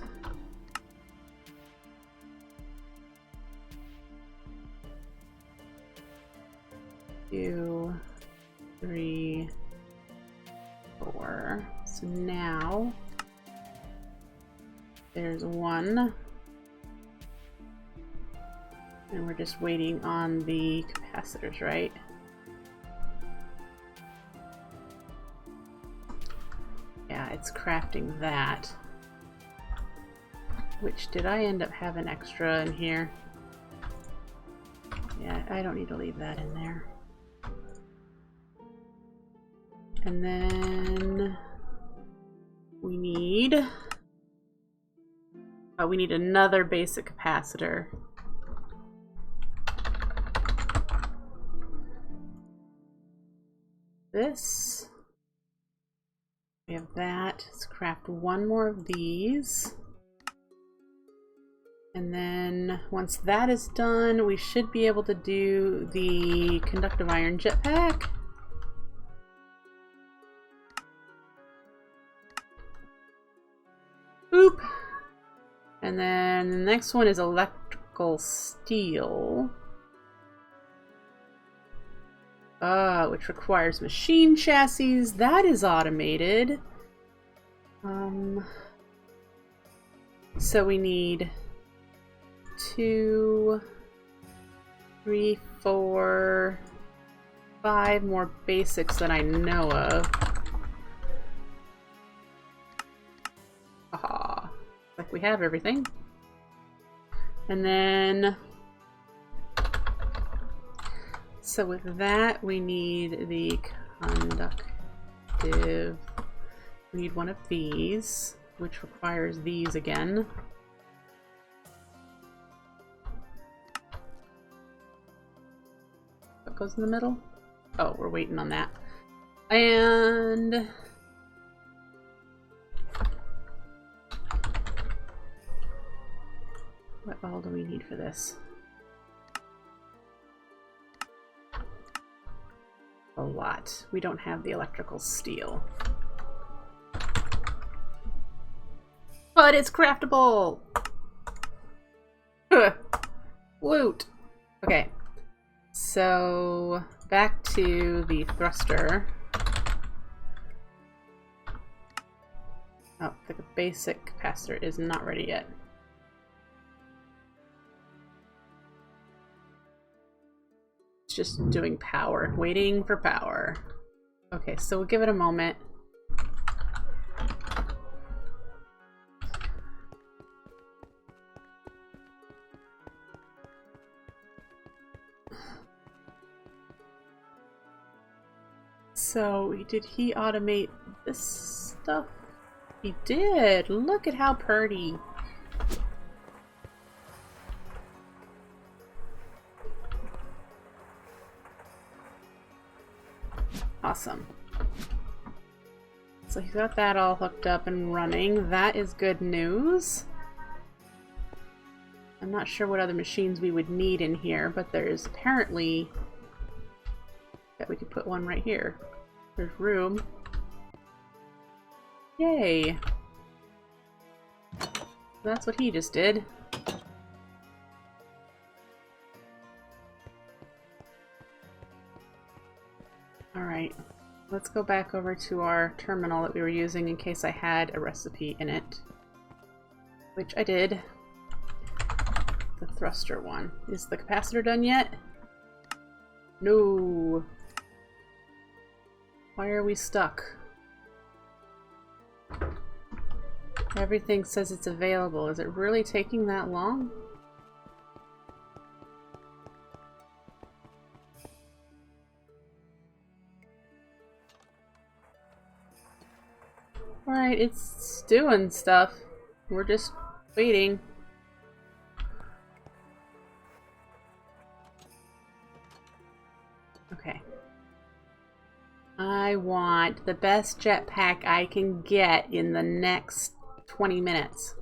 S1: 2, 3, 4. So now there's 1. And we're just waiting on the capacitors, right? Yeah, it's crafting that. Which, did I end up having extra in here? Yeah, I don't need to leave that in there. And then we need another basic capacitor. This. We have that. Let's craft 1 more of these. And then once that is done, we should be able to do the conductive iron jetpack. Boop. And then the next one is electrical steel. Which requires machine chassis. That is automated. So we need 2, 3, 4, 5 more basics that I know of. Aha. Like we have everything. And then so with that, we need the conductive. We need 1 of these, which requires these again. What goes in the middle? Oh, we're waiting on that. And what all do we need for this? A lot. We don't have the electrical steel. But it's craftable! Woot! Okay. So, back to the thruster. Oh, the basic capacitor is not ready yet. Just doing power, waiting for power. Okay, so we'll give it a moment. So, did he automate this stuff? He did! Look at how pretty! Awesome. So he's got that all hooked up and running. That is good news. I'm not sure what other machines we would need in here, but there's apparently that we could put one right here. There's room. Yay! That's what he just did. Alright, let's go back over to our terminal that we were using in case I had a recipe in it. Which I did. The thruster one. Is the capacitor done yet? No. Why are we stuck? Everything says it's available. Is it really taking that long? Alright, it's doing stuff. We're just waiting. Okay. I want the best jetpack I can get in the next 20 minutes.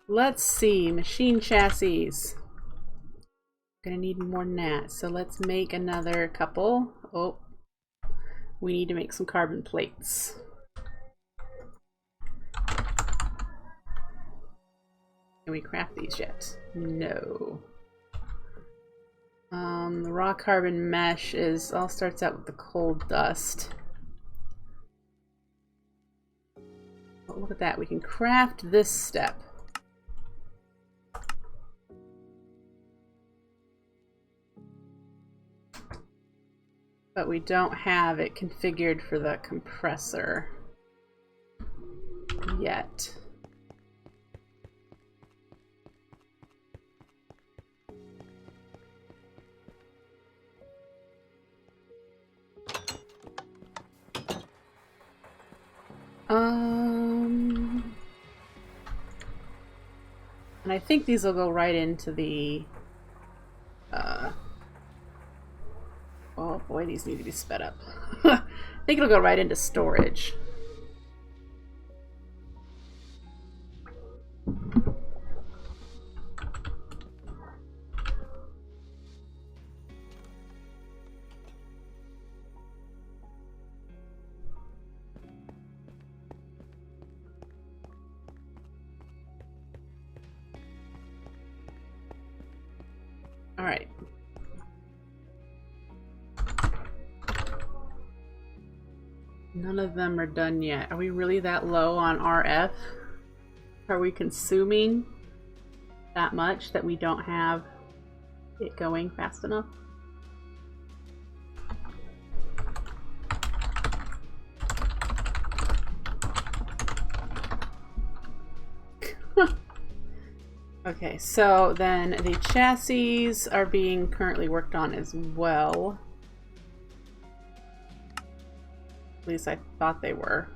S1: Let's see. Machine chassis. Gonna need more than that, so let's make another couple. Oh, we need to make some carbon plates. Can we craft these yet? No. The raw carbon mesh all starts out with the coal dust. Oh, look at that, we can craft this step. But we don't have it configured for the compressor yet. And I think these will go right into the oh boy, these need to be sped up. I think it'll go right into storage. All right. None of them are done yet. Are we really that low on RF? Are we consuming that much that we don't have it going fast enough? Okay, so then the chassis are being currently worked on as well. At least I thought they were.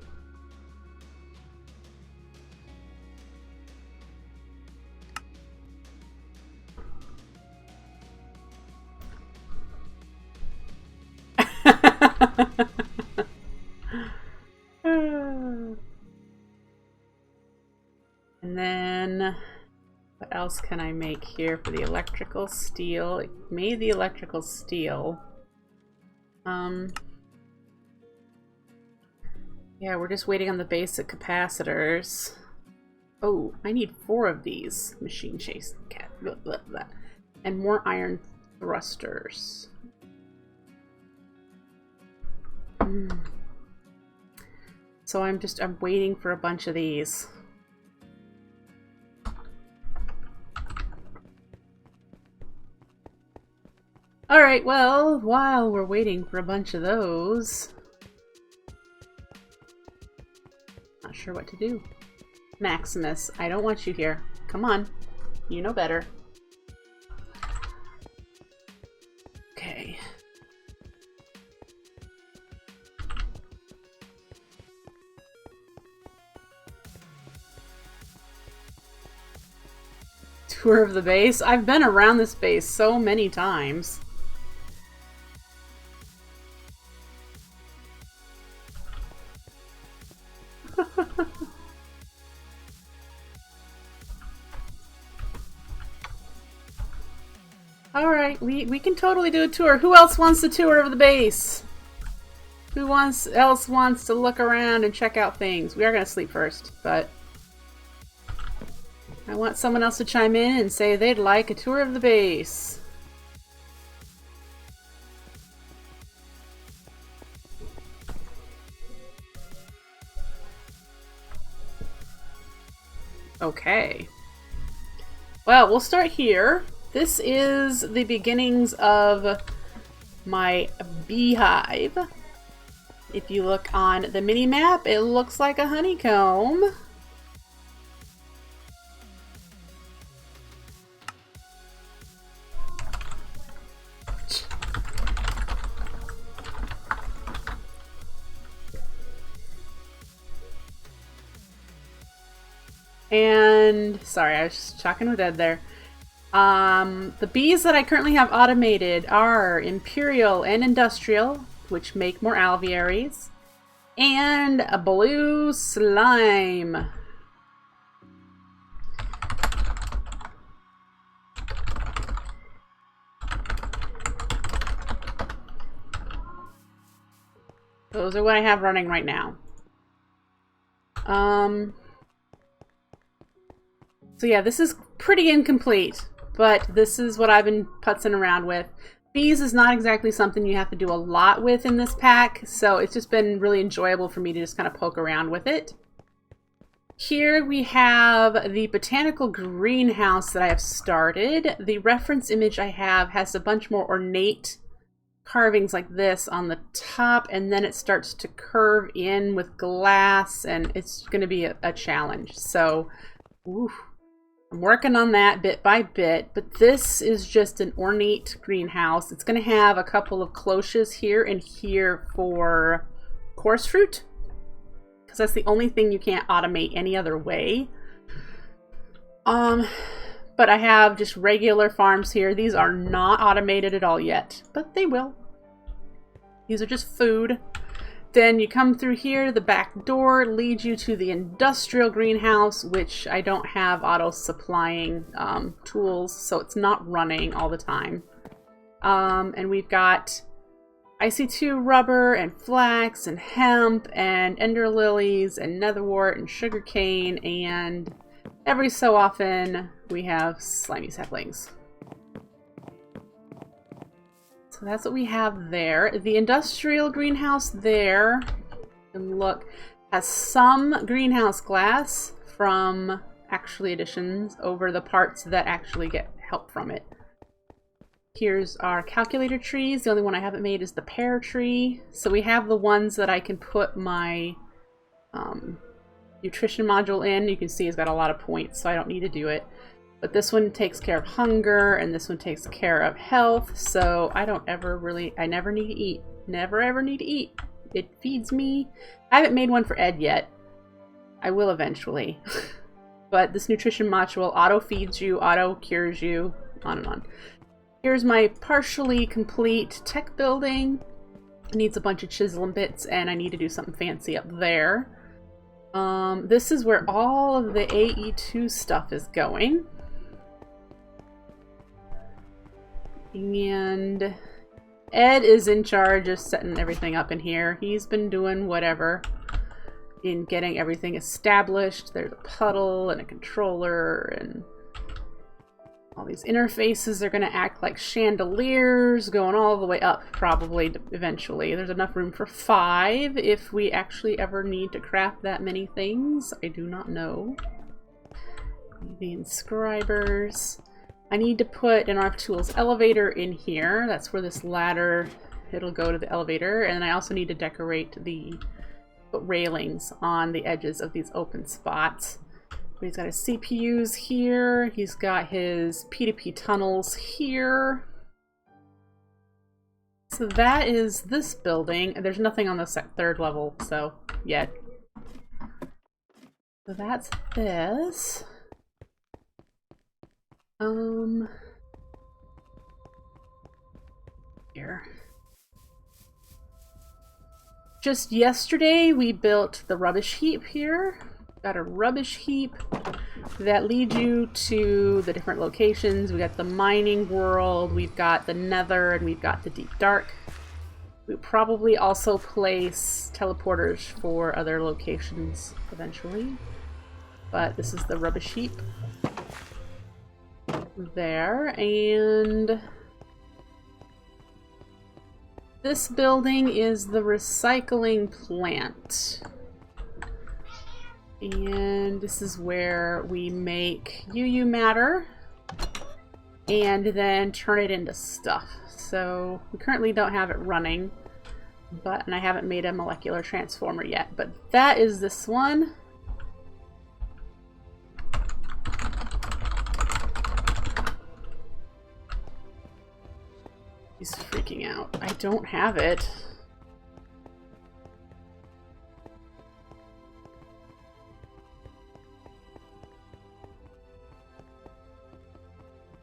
S1: And then what else can I make here for the electrical steel? It made the electrical steel. Yeah, we're just waiting on the basic capacitors. Oh, I need 4 of these machine chase and more iron thrusters. So I'm waiting for a bunch of these. Alright, well, while we're waiting for a bunch of those, not sure what to do. Maximus, I don't want you here. Come on. You know better. Okay. Tour of the base? I've been around this base so many times. Alright, we can totally do a tour. Who else wants the tour of the base? Who else wants to look around and check out things? We are going to sleep first, but I want someone else to chime in and say they'd like a tour of the base. Okay. Well, we'll start here. This is the beginnings of my beehive. If you look on the mini map, it looks like a honeycomb. And sorry, I was just talking with Ed there. The bees that I currently have automated are Imperial and Industrial, which make more alvearies, and a blue slime. Those are what I have running right now. So yeah, this is pretty incomplete, but this is what I've been putzing around with. Bees is not exactly something you have to do a lot with in this pack, so it's just been really enjoyable for me to just kind of poke around with it. Here we have the botanical greenhouse that I have started. The reference image I have has a bunch more ornate carvings like this on the top, and then it starts to curve in with glass, and it's going to be a challenge. So, oof. I'm working on that bit by bit, but this is just an ornate greenhouse. It's going to have a couple of cloches here and here for coarse fruit, because that's the only thing you can't automate any other way. But I have just regular farms here. These are not automated at all yet, but they will. These are just food. Then you come through here, the back door leads you to the industrial greenhouse, which I don't have auto-supplying tools, so it's not running all the time. And we've got IC2 rubber and flax and hemp and ender lilies and netherwort and sugarcane, and every so often we have slimy saplings. So that's what we have there. The industrial greenhouse there, and look, has some greenhouse glass from actually additions over the parts that actually get help from it. Here's our calculator trees. The only one I haven't made is the pear tree. So we have the ones that I can put my nutrition module in. You can see it's got a lot of points, so I don't need to do it. But this one takes care of hunger, and this one takes care of health, so I never need to eat. Never ever need to eat. It feeds me. I haven't made one for Ed yet. I will eventually. But this nutrition module auto-feeds you, auto-cures you, on and on. Here's my partially complete tech building. It needs a bunch of chisel and bits, and I need to do something fancy up there. This is where all of the AE2 stuff is going. And Ed is in charge of setting everything up in here. He's been doing whatever in getting everything established. There's a puddle and a controller, and all these interfaces are going to act like chandeliers going all the way up, probably, eventually. There's enough room for 5 if we actually ever need to craft that many things. I do not know. The inscribers. I need to put an RF Tools elevator in here. That's where this ladder, it'll go to the elevator. And then I also need to decorate the railings on the edges of these open spots. He's got his CPUs here. He's got his P2P tunnels here. So that is this building. There's nothing on the 3rd level, so yeah. So that's this. Here. Just yesterday we built the rubbish heap here. Got a rubbish heap that leads you to the different locations. We got the mining world, we've got the nether, and we've got the deep dark. We'll probably also place teleporters for other locations eventually. But this is the rubbish heap. There, and this building is the recycling plant. And this is where we make UU matter, and then turn it into stuff. So we currently don't have it running, and I haven't made a molecular transformer yet, but that is this one. He's freaking out. I don't have it.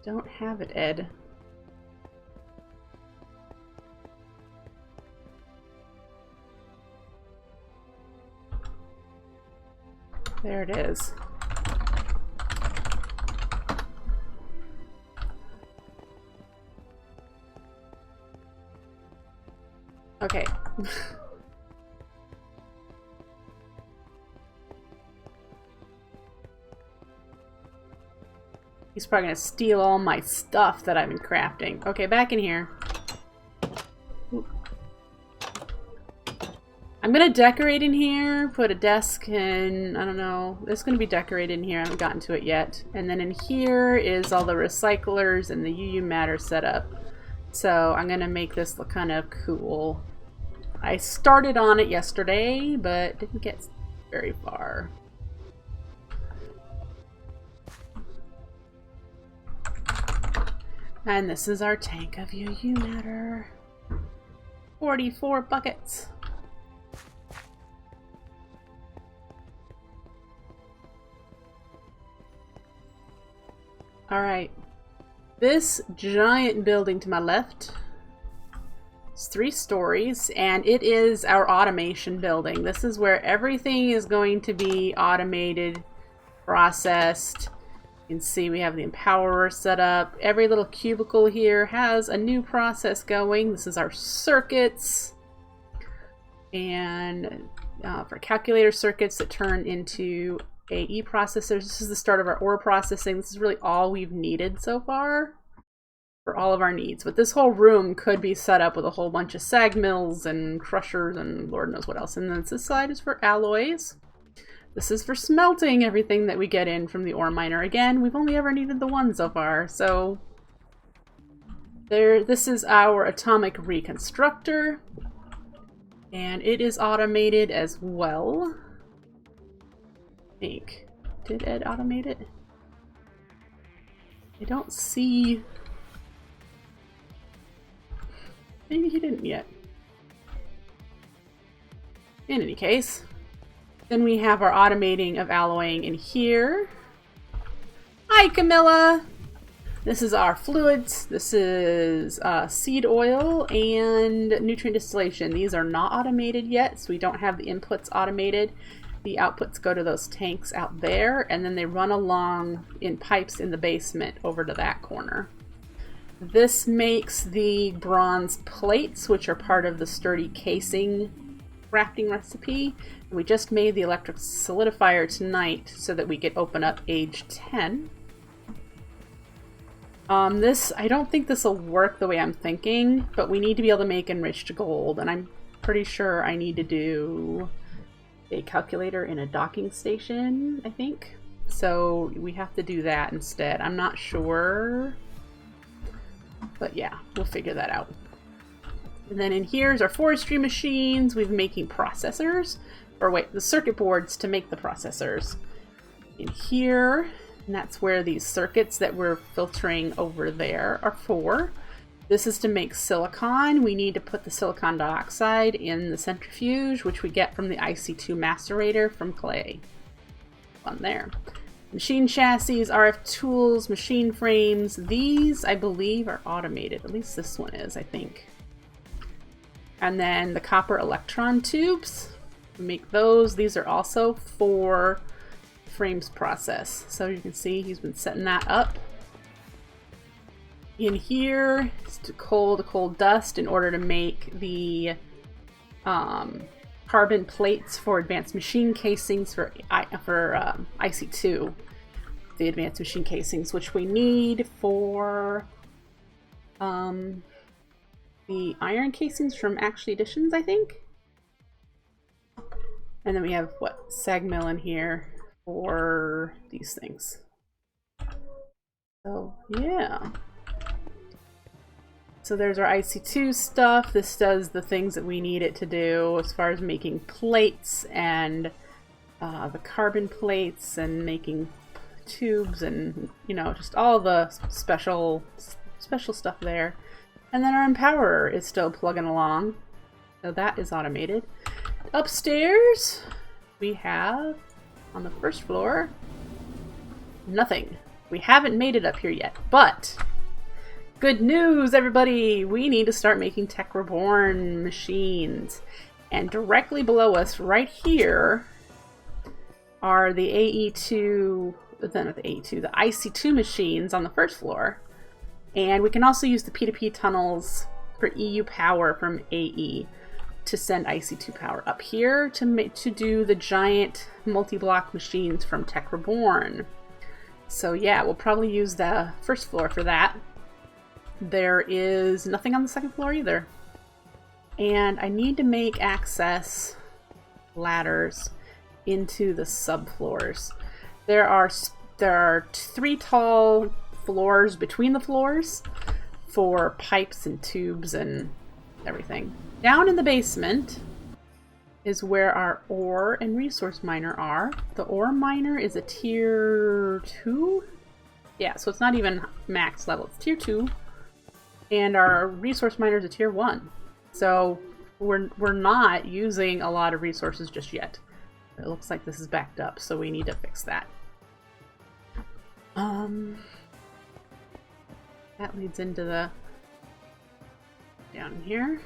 S1: Don't have it, Ed. There it is. Okay. He's probably gonna steal all my stuff that I've been crafting. Okay, back in here. Ooh. I'm gonna decorate in here, put a desk and I don't know. It's gonna be decorated in here. I haven't gotten to it yet. And then in here is all the recyclers and the UU matter setup. So I'm gonna make this look kind of cool. I started on it yesterday, but didn't get very far. And this is our tank of UU matter. 44 buckets. Alright. This giant building to my left is 3 stories, and it is our automation building. This is where everything is going to be automated, processed. You can see we have the empowerer set up. Every little cubicle here has a new process going. This is our circuits. And for calculator circuits that turn into AE processors. This is the start of our ore processing. This is really all we've needed so far for all of our needs. But this whole room could be set up with a whole bunch of sag mills and crushers and Lord knows what else. And then this side is for alloys. This is for smelting everything that we get in from the ore miner. Again, we've only ever needed the one so far, so this is our atomic reconstructor, and it is automated as well. I think. Did Ed automate it? I don't see. Maybe he didn't yet. In any case. Then we have our automating of alloying in here. Hi, Camilla! This is our fluids. This is seed oil and nutrient distillation. These are not automated yet, so we don't have the inputs automated. The outputs go to those tanks out there, and then they run along in pipes in the basement over to that corner. This makes the bronze plates, which are part of the sturdy casing crafting recipe. We just made the electric solidifier tonight so that we could open up age 10. I don't think this will work the way I'm thinking, but we need to be able to make enriched gold, and I'm pretty sure I need to do a calculator in a docking station, I think. So we have to do that instead. I'm not sure, but yeah, we'll figure that out. And then in here's our forestry machines. We've been making processors, or wait, the circuit boards to make the processors. In here, and that's where these circuits that we're filtering over there are for. This is to make silicon. We need to put the silicon dioxide in the centrifuge, which we get from the IC2 macerator from clay. On there. Machine chassis, RF tools, machine frames. These, I believe, are automated. At least this one is, I think. And then the copper electron tubes, we make those. These are also for frames process. So you can see he's been setting that up. In here is to coal dust in order to make the carbon plates for advanced machine casings for IC2. The advanced machine casings, which we need for the iron casings from Actually Editions, I think. And then we have, what, sag mill in here for these things. So, yeah. So there's our IC2 stuff. This does the things that we need it to do as far as making plates and the carbon plates and making tubes and, you know, just all the special stuff there. And then our empowerer is still plugging along. So that is automated. Upstairs, we have, on the first floor, nothing. We haven't made it up here yet, but good news, everybody! We need to start making Tech Reborn machines. And directly below us, right here, are the AE2, not the AE2, the IC2 machines on the first floor. And we can also use the P2P tunnels for EU power from AE to send IC2 power up here to do the giant multi-block machines from Tech Reborn. So yeah, we'll probably use the first floor for that. There is nothing on the second floor either. And I need to make access ladders into the subfloors. There are 3 tall floors between the floors for pipes and tubes and everything. Down in the basement is where our ore and resource miner are. The ore miner is a tier 2? Yeah, so it's not even max level, it's tier 2. And our resource miner is a tier 1. So we're not using a lot of resources just yet. It looks like this is backed up, so we need to fix that. That leads into the down here.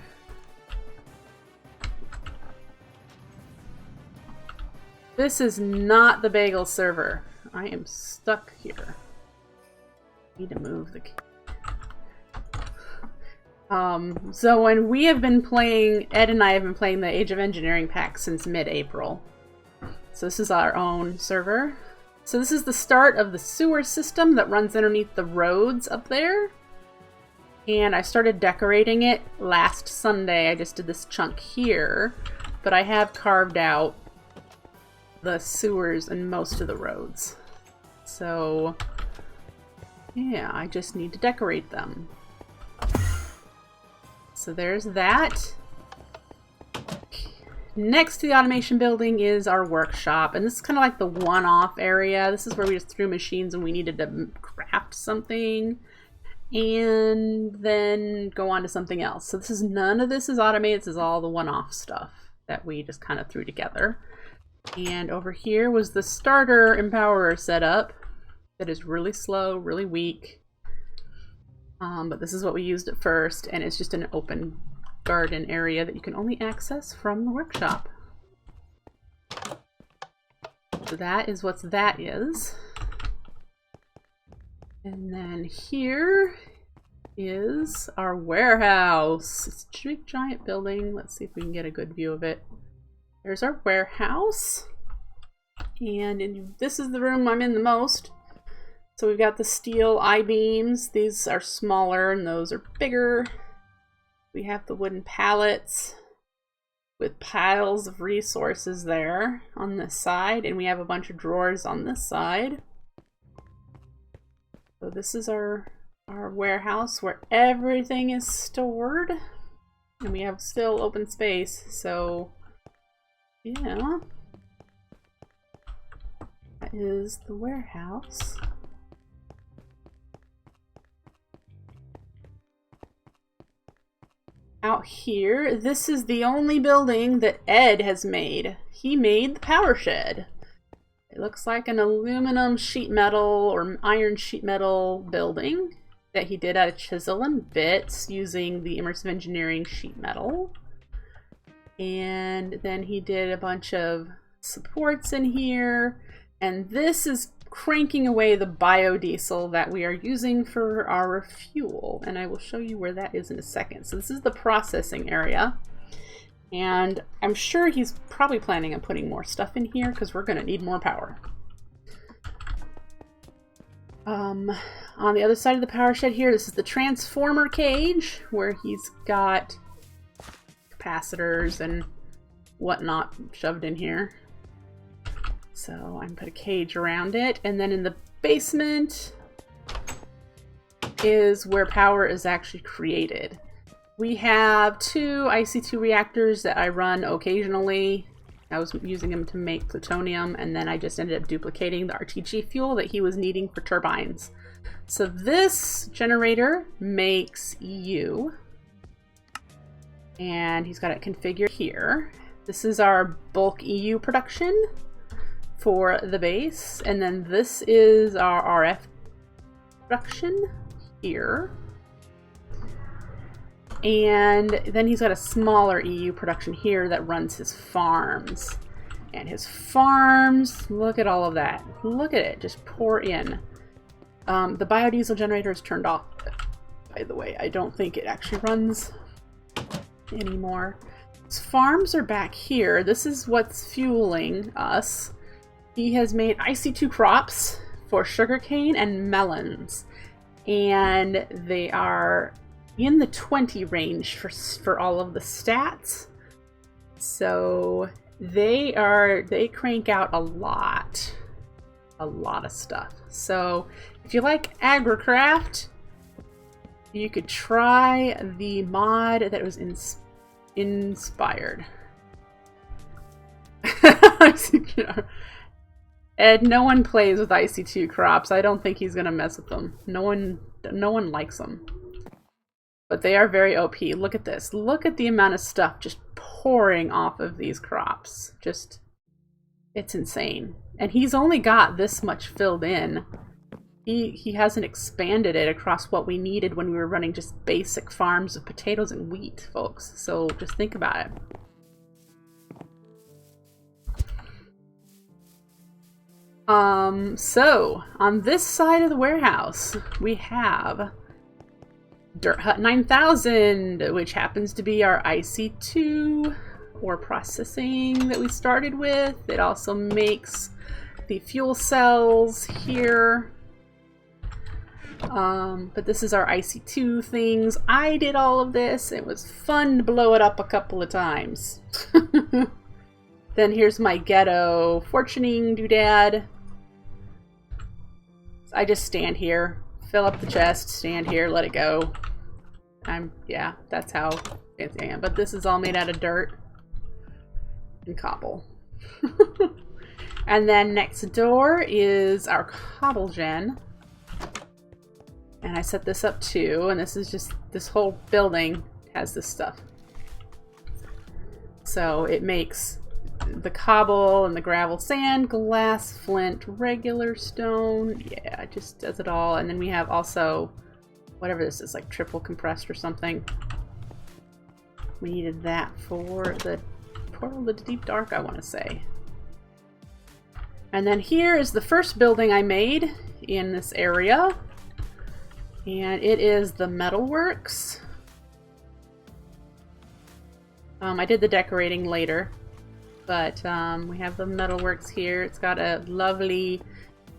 S1: This is not the bagel server. I am stuck here. Need to move the key. So when we have been playing, Ed and I have been playing the Age of Engineering pack since mid-April. So this is our own server. So this is the start of the sewer system that runs underneath the roads up there. And I started decorating it last Sunday. I just did this chunk here, but I have carved out the sewers and most of the roads. So yeah, I just need to decorate them. So there's that. Next to the automation building is our workshop, and this is kind of like the one-off area. This is where we just threw machines and we needed to craft something and then go on to something else. So none of this is automated. This is all the one-off stuff that we just kind of threw together. And over here was the starter empowerer setup that is really slow, really weak. But this is what we used at first, and it's just an open garden area that you can only access from the workshop. So that is what that is. And then here is our warehouse. It's a big giant building. Let's see if we can get a good view of it. There's our warehouse. And this is the room I'm in the most. So we've got the steel I-beams. These are smaller and those are bigger. We have the wooden pallets with piles of resources there on this side, and we have a bunch of drawers on this side. So this is our warehouse where everything is stored, and we have still open space, so yeah. That is the warehouse. Out here, this is the only building that Ed has made. He made the power shed. It looks like an aluminum sheet metal or iron sheet metal building that he did out of chisel and bits using the immersive engineering sheet metal. And then he did a bunch of supports in here. And this is cranking away the biodiesel that we are using for our fuel, and I will show you where that is in a second. So this is the processing area, and I'm sure he's probably planning on putting more stuff in here because we're going to need more power. On the other side of the power shed here, this is the transformer cage where he's got capacitors and whatnot shoved in here. So I'm gonna put a cage around it, and then in the basement is where power is actually created. We have 2 IC2 reactors that I run occasionally. I was using them to make plutonium, and then I just ended up duplicating the RTG fuel that he was needing for turbines. So this generator makes EU, and he's got it configured here. This is our bulk EU production for the base, and then this is our RF production here. And then he's got a smaller EU production here that runs his farms. And his farms, look at all of that. Look at it, just pour in. The biodiesel generator is turned off, by the way. I don't think it actually runs anymore. His farms are back here. This is what's fueling us. He has made IC2 crops for sugarcane and melons. And they are in the 20 range for all of the stats. So they crank out a lot of stuff. So if you like AgriCraft, you could try the mod that was inspired. Ed, no one plays with IC2 crops. I don't think he's gonna mess with them. No one likes them. But they are very OP. Look at this. Look at the amount of stuff just pouring off of these crops. Just, it's insane. And he's only got this much filled in. He hasn't expanded it across what we needed when we were running just basic farms of potatoes and wheat, folks. So just think about it. So on this side of the warehouse, we have Dirt Hut 9000, which happens to be our IC2 ore processing that we started with. It also makes the fuel cells here. But this is our IC2 things. I did all of this. It was fun to blow it up a couple of times. Then here's my ghetto fortuning doodad. I just stand here, fill up the chest, stand here, let it go. Yeah, that's how fancy I am. But this is all made out of dirt and cobble. And then next door is our cobble gen. And I set this up too, and this is just, this whole building has this stuff. So it makes the cobble and the gravel, sand, glass, flint, regular stone. Yeah, it just does it all. And then we have also, whatever this is, like triple compressed or something. We needed that for the portal to the deep dark, I want to say. And then here is the first building I made in this area. And it is the metalworks. I did the decorating later. But we have the metalworks here. It's got a lovely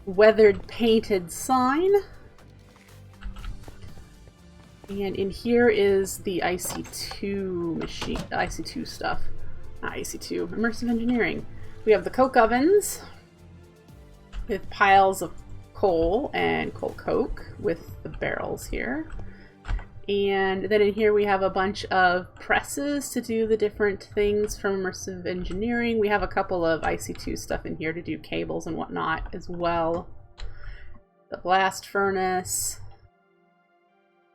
S1: weathered painted sign. And in here is the IC2 machine, IC2 stuff. Not IC2, immersive engineering. We have the coke ovens with piles of coal and coal coke with the barrels here. And then in here we have a bunch of presses to do the different things from immersive engineering. We have a couple of IC2 stuff in here to do cables and whatnot as well. The blast furnace.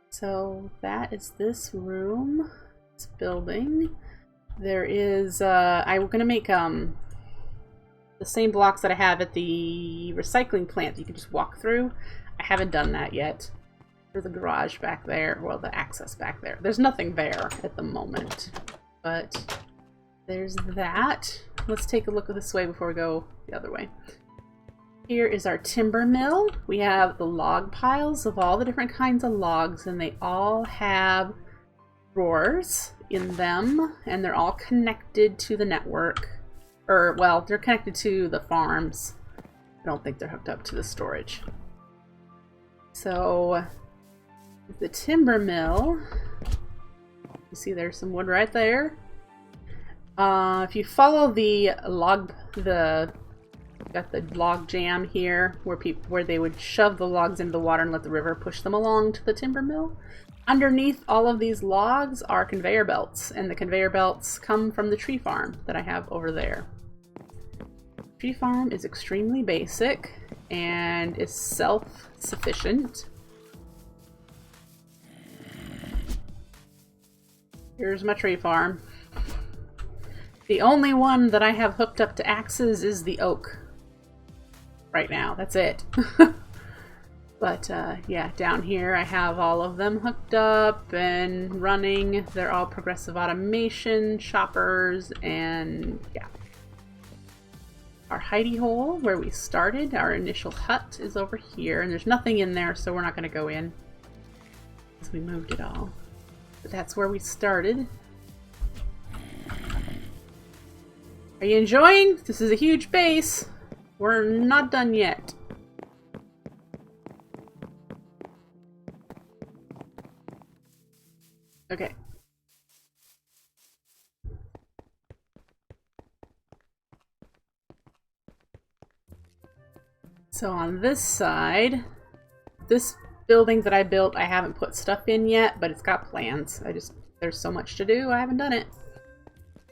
S1: So that is this room, this building. There is, I'm going to make the same blocks that I have at the recycling plant that you can just walk through. I haven't done that yet. For the garage back there, well, the access back there. There's nothing there at the moment, but there's that. Let's take a look at this way before we go the other way. Here is our timber mill. We have the log piles of all the different kinds of logs, and they all have drawers in them, and they're all connected to the network. Or, well, they're connected to the farms. I don't think they're hooked up to the storage. So the timber mill, you see there's some wood right there. If you follow the Got the log jam here, where they would shove the logs into the water and let the river push them along to the timber mill. Underneath all of these logs are conveyor belts, and the conveyor belts come from the tree farm that I have over there. Tree farm is extremely basic and is self-sufficient. Here's my tree farm. The only one that I have hooked up to axes is the oak. Right now, that's it. But yeah, down here I have all of them hooked up and running. They're all progressive automation, choppers, and yeah. Our hidey hole, where we started, our initial hut, is over here, and there's nothing in there, so we're not going to go in. So we moved it all. But that's where we started. Are you enjoying? This is a huge base. We're not done yet. Okay. So on this side, this building that I built, I haven't put stuff in yet, but it's got plans. There's so much to do, I haven't done it.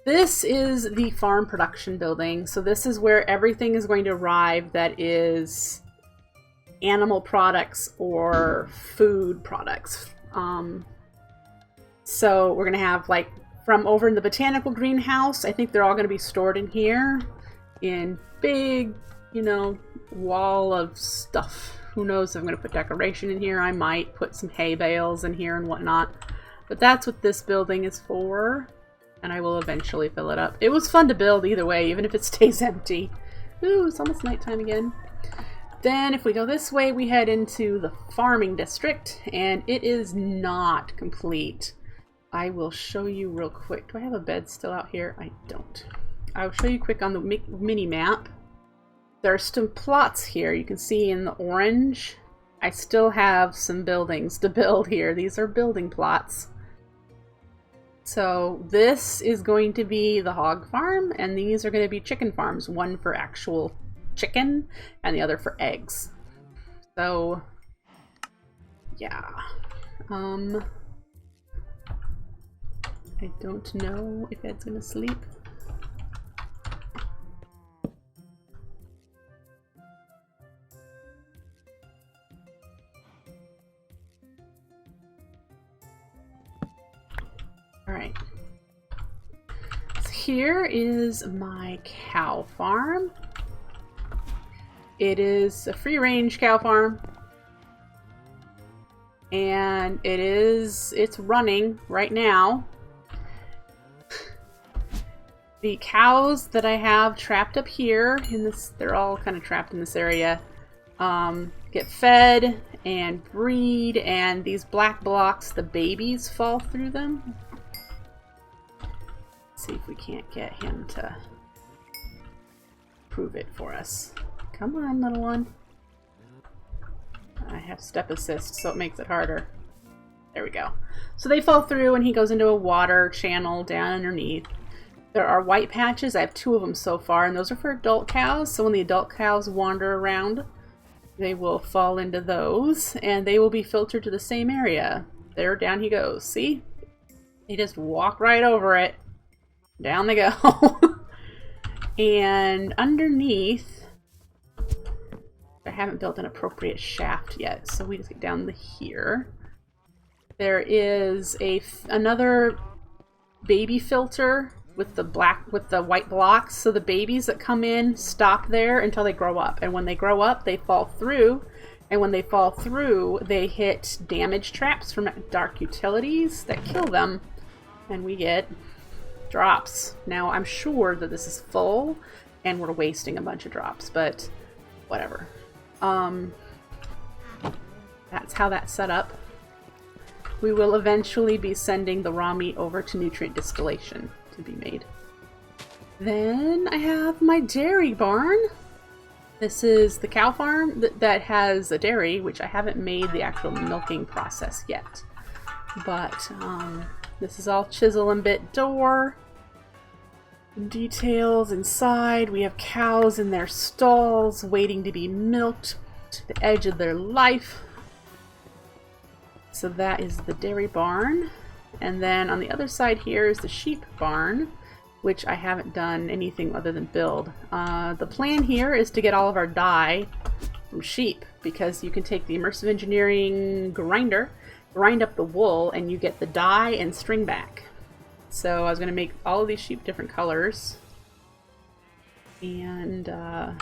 S1: This is the farm production building. So this is where everything is going to arrive that is animal products or food products. So we're going to have, like, from over in the botanical greenhouse, I think they're all going to be stored in here in big, you know, wall of stuff. Who knows if I'm going to put decoration in here. I might put some hay bales in here and whatnot. But that's what this building is for. And I will eventually fill it up. It was fun to build either way, even if it stays empty. Ooh, it's almost nighttime again. Then if we go this way, we head into the farming district, and it is not complete. I will show you real quick. Do I have a bed still out here? I don't. I'll show you quick on the mini map. There are some plots here. You can see in the orange. I still have some buildings to build here. These are building plots. So this is going to be the hog farm, and these are going to be chicken farms. One for actual chicken, and the other for eggs. So, yeah. I don't know if Ed's going to sleep. Alright. So here is my cow farm. It is a free-range cow farm. And it's running right now. The cows that I have trapped up here in this, they're all kind of trapped in this area, get fed and breed, and these black blocks, the babies fall through them. See if we can't get him to prove it for us. Come on, little one. I have step assist, so it makes it harder. There we go. So they fall through, and he goes into a water channel down underneath. There are white patches. I have 2 of them so far, and those are for adult cows. So when the adult cows wander around, they will fall into those, and they will be filtered to the same area. There, down he goes. See? They just walk right over it. Down they go. And underneath, I haven't built an appropriate shaft yet, so we just get down to here. There is another baby filter with the white blocks, so the babies that come in stop there until they grow up, and when they grow up they fall through, and when they fall through they hit damage traps from dark utilities that kill them, and we get drops. Now I'm sure that this is full and we're wasting a bunch of drops, but whatever. That's how that's set up. We will eventually be sending the raw meat over to nutrient distillation to be made. Then I have my dairy barn. This is the cow farm that has a dairy, which I haven't made the actual milking process yet. But this is all chisel and bit door. Details inside. We have cows in their stalls waiting to be milked to the edge of their life. So that is the dairy barn. And then on the other side here is the sheep barn, which I haven't done anything other than build. The plan here is to get all of our dye from sheep, because you can take the immersive engineering grinder, grind up the wool, and you get the dye and string back. So I was going to make all of these sheep different colors. And you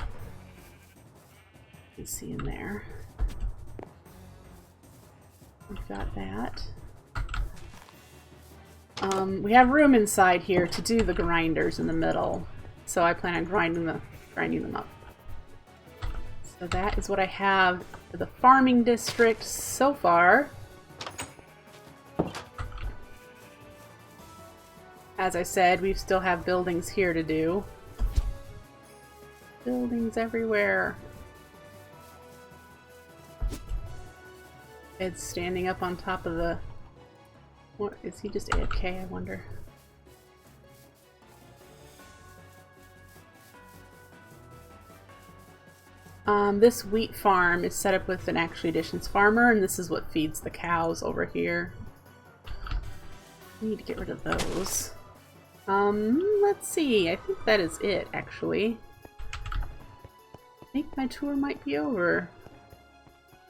S1: can see in there. We've got that. We have room inside here to do the grinders in the middle. So I plan on grinding them up. So that is what I have for the farming district so far. As I said, we still have buildings here to do. Buildings everywhere. Ed's standing up on top of the... What, is he just AFK, I wonder? This wheat farm is set up with an Actually Additions farmer, and this is what feeds the cows over here. I need to get rid of those. Let's see. I think that is it, actually. I think my tour might be over.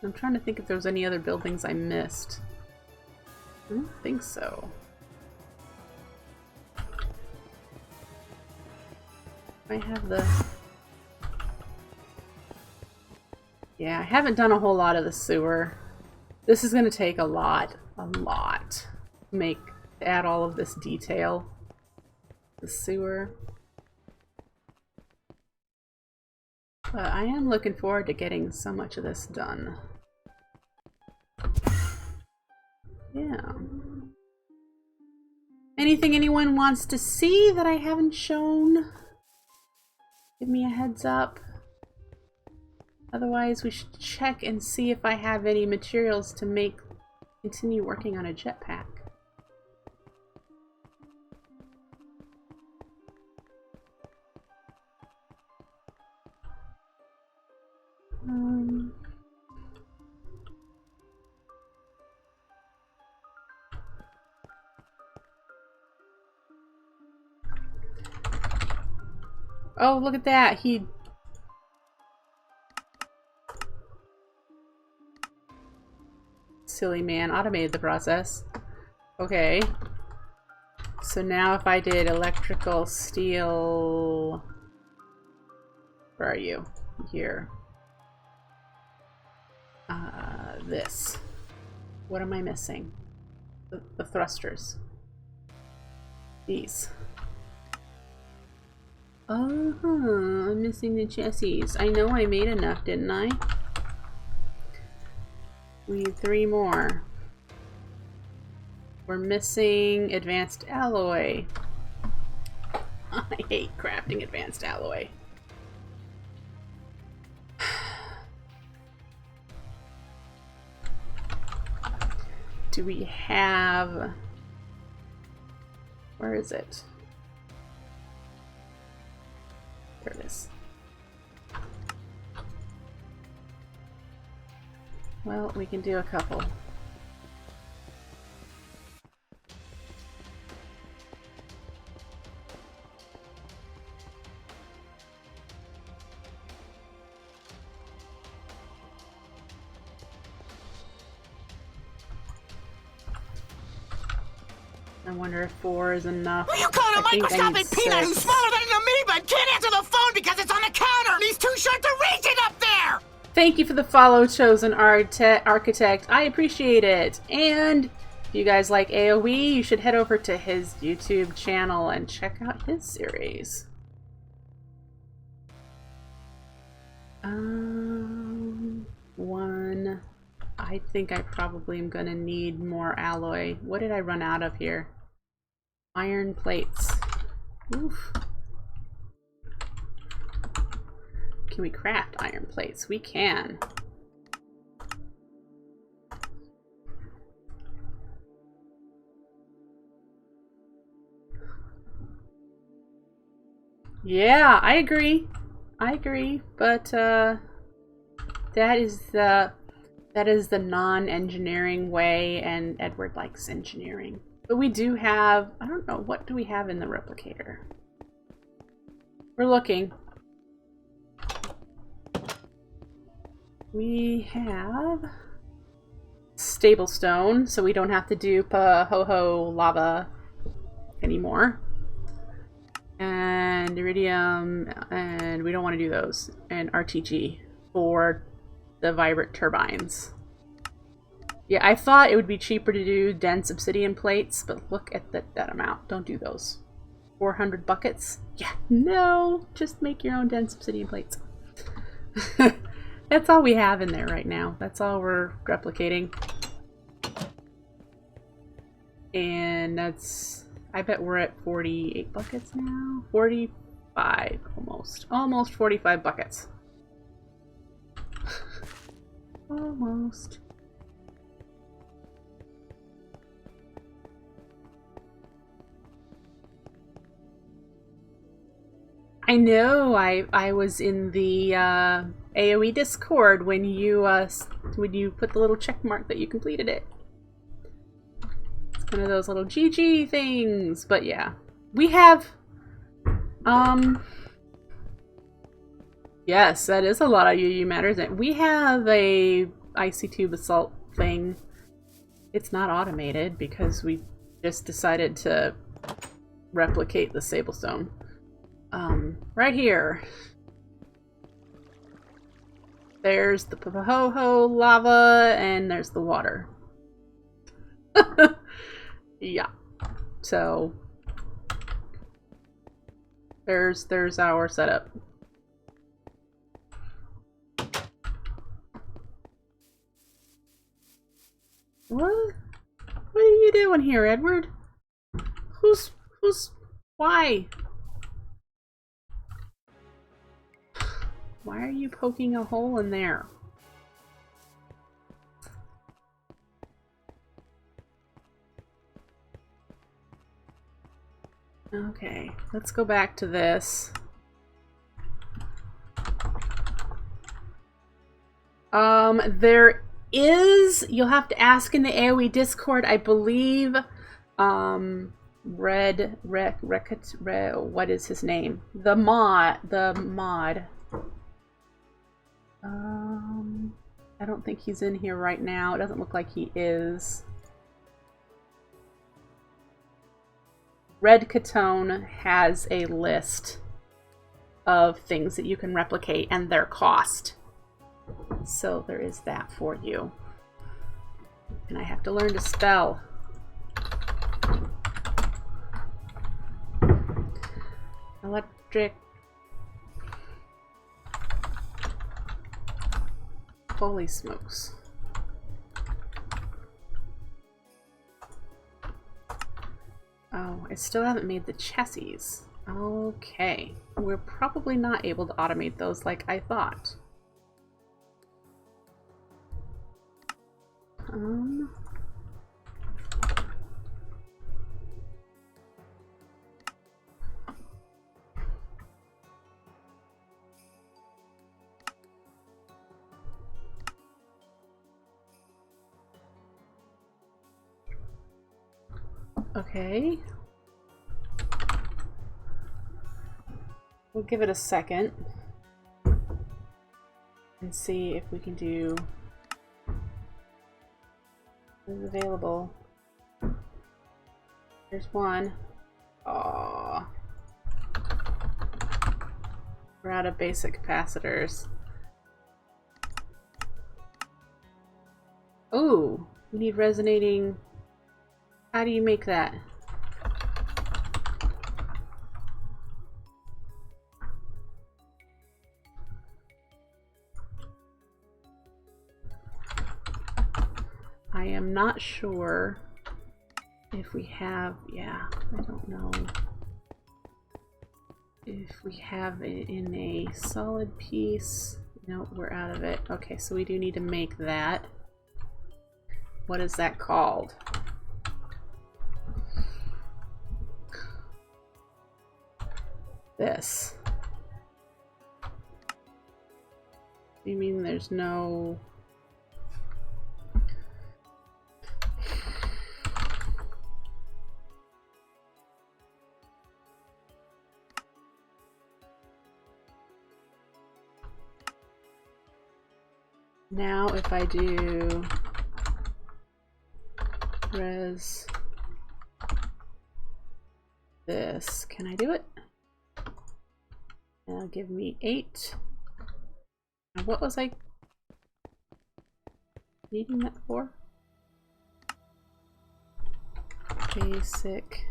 S1: I'm trying to think if there was any other buildings I missed. I don't think so. I have the... Yeah, I haven't done a whole lot of the sewer. This is going to take a lot to add all of this detail. The sewer. But I am looking forward to getting so much of this done. Yeah. Anything anyone wants to see that I haven't shown? Give me a heads up. Otherwise, we should check and see if I have any materials to continue working on a jetpack. Oh, look at that. Silly man, automated the process. Okay. So now if I did electrical steel... Where are you? Here. This. What am I missing? The thrusters. These. I'm missing the chassis. I know I made enough, didn't I? We need 3 more. We're missing advanced alloy. I hate crafting advanced alloy. Do we have... Where is it? There it is. Well, we can do a couple. I wonder if 4 is enough.
S2: Who you calling a microscopic peanut who's smaller than an amoeba and can't answer the phone because it's on the counter and he's too short to reach it up there?
S1: Thank you for the follow, Chosen Architect. I appreciate it. And if you guys like AoE, you should head over to his YouTube channel and check out his series. 1. I think I probably am going to need more alloy. What did I run out of here? Iron plates. Oof. Can we craft iron plates? We can. Yeah, I agree. I agree, but that is the non-engineering way, and Edward likes engineering. But we do have, I don't know, what do we have in the replicator? We're looking. We have stable stone, so we don't have to do ho-ho lava anymore. And iridium, and we don't want to do those. And RTG for the vibrant turbines. Yeah, I thought it would be cheaper to do dense obsidian plates, but look at that amount. Don't do those. 400 buckets? Yeah, no, just make your own dense obsidian plates. That's all we have in there right now. That's all we're replicating. And that's, I bet we're at 48 buckets now. 45, almost. Almost 45 buckets. Almost. I know. I was in the AOE Discord when you put the little check mark that you completed it. It's one of those little GG things. But yeah, we have. Yes, that is a lot of UU matters. We have a IC2 basalt thing. It's not automated because we just decided to replicate the sablestone. Right here. There's the ho-ho lava, and there's the water. Yeah. So there's our setup. What are you doing here, Edward? Why? Why are you poking a hole in there? Okay, let's go back to this. There is, you'll have to ask in the AOE Discord, I believe, what is his name? The mod. I don't think he's in here right now. It doesn't look like he is. Red Catone has a list of things that you can replicate and their cost. So there is that for you. And I have to learn to spell. Electric. Holy smokes. Oh, I still haven't made the chassis. Okay. We're probably not able to automate those like I thought. Okay. We'll give it a second and see if we can do what is available. There's one. Aww. We're out of basic capacitors. Oh, we need resonating. How do you make that? I am not sure if we have, yeah, I don't know if we have it in a solid piece. No, we're out of it. Okay, so we do need to make that. What is that called? this. You mean there's no... Now if I do res this, can I do it? That'll give me 8. And what was I needing that for? Basic.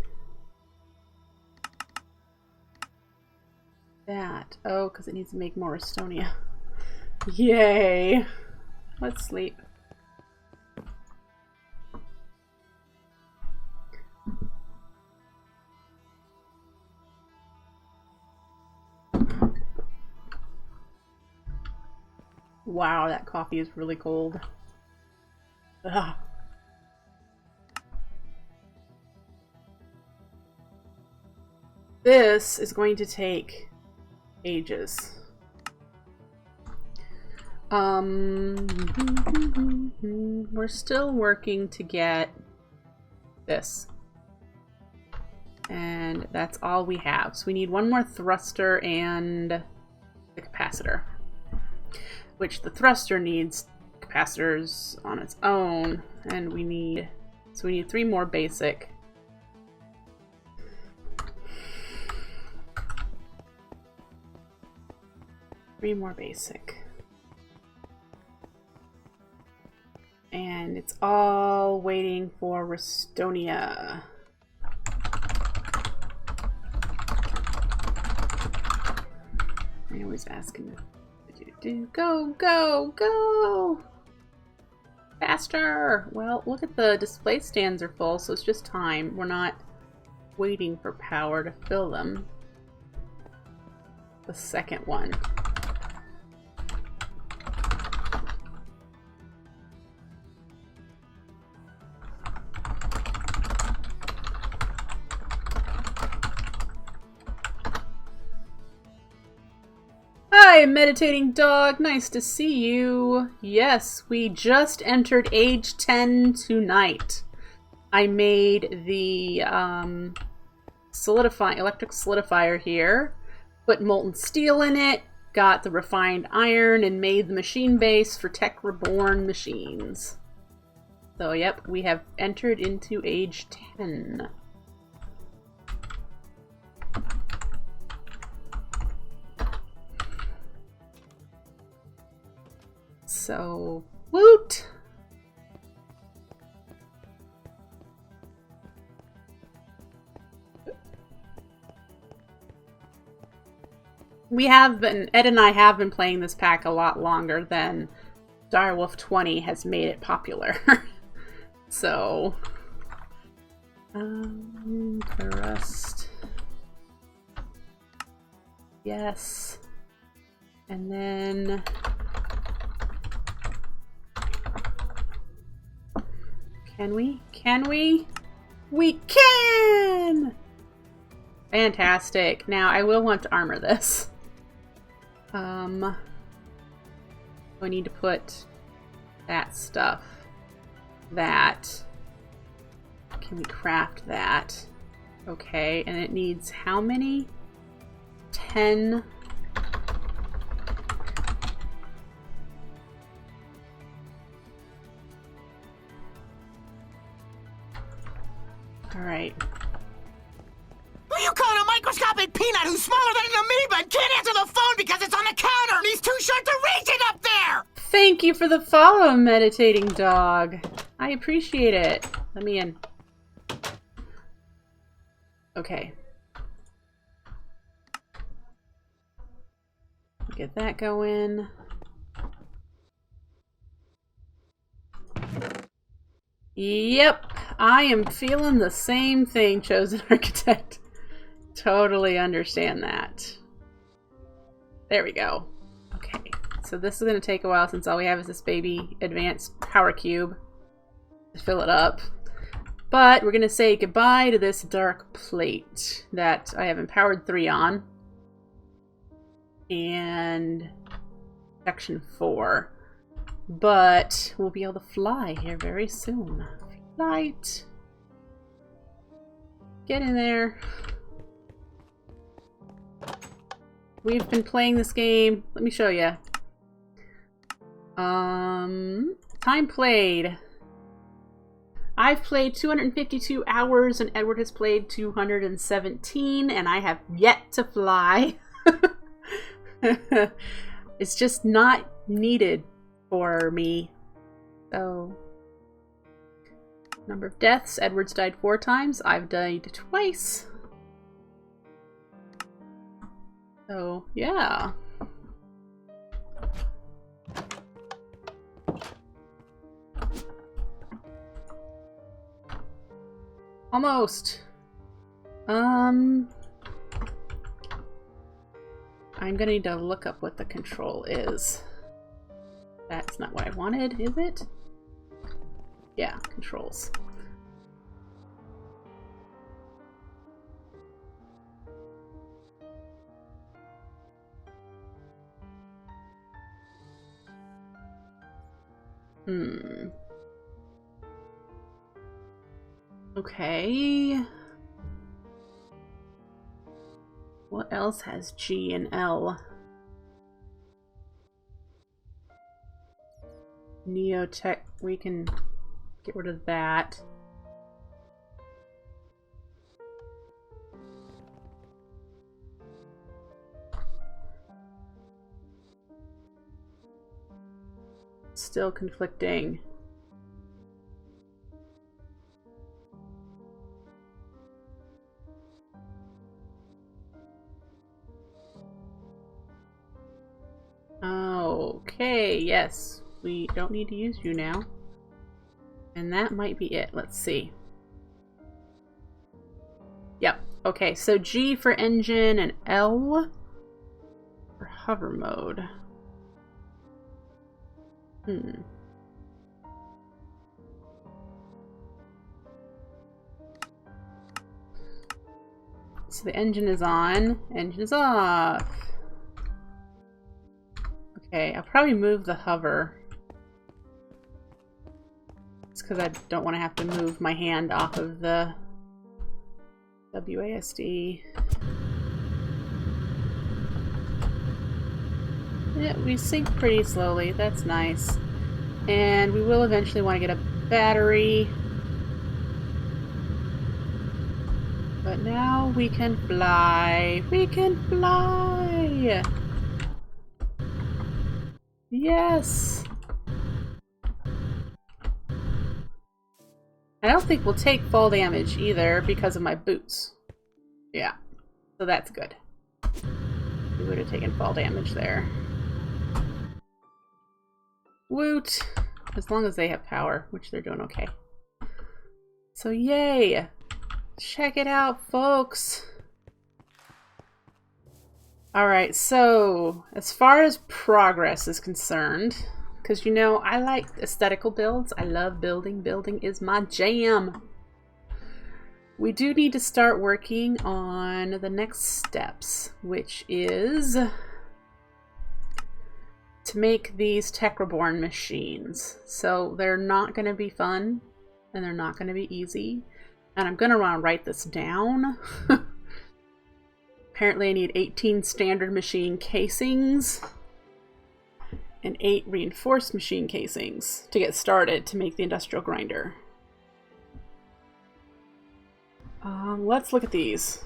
S1: That. Oh, because it needs to make more Estonia. Yay! Let's sleep. Wow, that coffee is really cold. Ugh. This is going to take ages. We're still working to get this. And that's all we have. So we need one more thruster and the capacitor. Which the thruster needs capacitors on its own. And we need 3 more basic. And it's all waiting for Restonia. I always ask him to go, go, go! Faster! Well, look at the display stands are full, so it's just time. We're not waiting for power to fill them. The second one. Hi, meditating dog. Nice to see you. Yes, we just entered age 10 tonight. I made the electric solidifier here, put molten steel in it, got the refined iron, and made the machine base for Tech Reborn machines. So, yep, we have entered into age 10. So, woot! We have been, Ed and I have been playing this pack a lot longer than Direwolf 20 has made it popular. So, thrust. Yes. And then... Can we? Can we? We can! Fantastic. Now, I will want to armor this. I need to put that stuff. That. Can we craft that? Okay, and it needs how many? 10. Alright.
S2: Who you calling a microscopic peanut who's smaller than an amoeba and can't answer the phone because it's on the counter and he's too short to reach it up there?
S1: Thank you for the follow, meditating dog. I appreciate it. Let me in. Okay. Get that going. Yep, I am feeling the same thing, Chosen Architect. Totally understand that. There we go. Okay, so this is going to take a while since all we have is this baby advanced power cube to fill it up. But we're going to say goodbye to this dark plate that I have empowered 3 on. and section 4. But we'll be able to fly here very soon. Flight. Get in there. We've been playing this game. Let me show you. Time played. I've played 252 hours and Edward has played 217 and I have yet to fly. It's just not needed for me. So, number of deaths. Edward's died 4 times. I've died twice. So, yeah. Almost. I'm gonna need to look up what the control is. That's not what I wanted, is it? Yeah, controls. Okay. What else has G and L? Neotech, we can get rid of that. Still conflicting. Okay, yes. We don't need to use you now. And that might be it. Let's see. Yep. Okay, so G for engine and L for hover mode. So the engine is on, engine is off. Okay, I'll probably move the hover. It's because I don't want to have to move my hand off of the WASD. Yeah, we sink pretty slowly. That's nice. And we will eventually want to get a battery. But now we can fly. We can fly! Yes! I don't think we'll take fall damage either because of my boots. Yeah, so that's good. We would have taken fall damage there. Woot! As long as they have power, which they're doing okay. So yay! Check it out, folks! Alright, so as far as progress is concerned, because you know, I like aesthetical builds. I love building. Building is my jam. We do need to start working on the next steps, which is to make these Tech Reborn machines. So they're not going to be fun and they're not going to be easy. And I'm going to want to write this down. Apparently I need 18 standard machine casings and 8 reinforced machine casings to get started to make the industrial grinder. Let's look at these.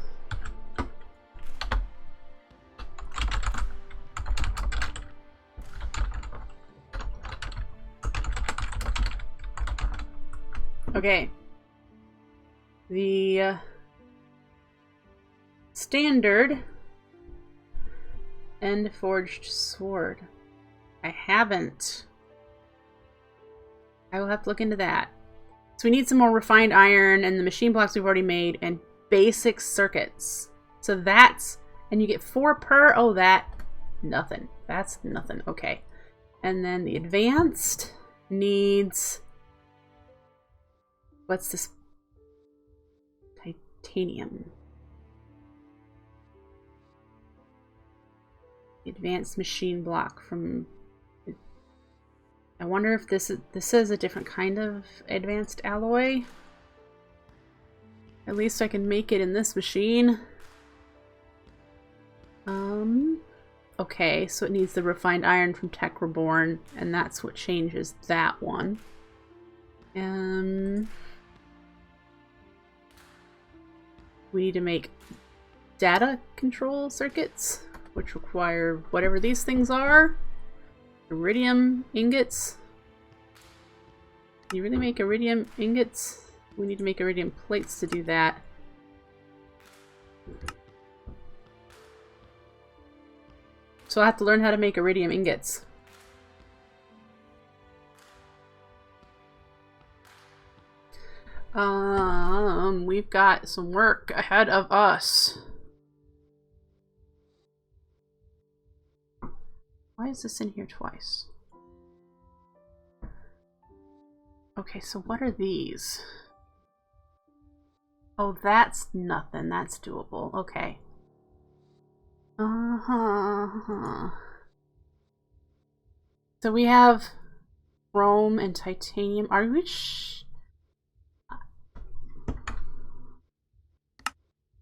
S1: Okay. The standard end forged sword. I haven't. I will have to look into that. So we need some more refined iron and the machine blocks we've already made and basic circuits. So that's, and you get 4 per, oh that, nothing. That's nothing, okay. And then the advanced needs, what's this? Titanium. Advanced machine block from... I wonder if this is a different kind of advanced alloy. At least I can make it in this machine. Okay, so it needs the refined iron from Tech Reborn, and that's what changes that one. We need to make data control circuits, which require whatever these things are. Iridium ingots. Can you really make iridium ingots? We need to make iridium plates to do that. So I have to learn how to make iridium ingots. We've got some work ahead of us. Why is this in here twice? Okay, so what are these? Oh, that's nothing. That's doable. Okay. So we have chrome and titanium. Are we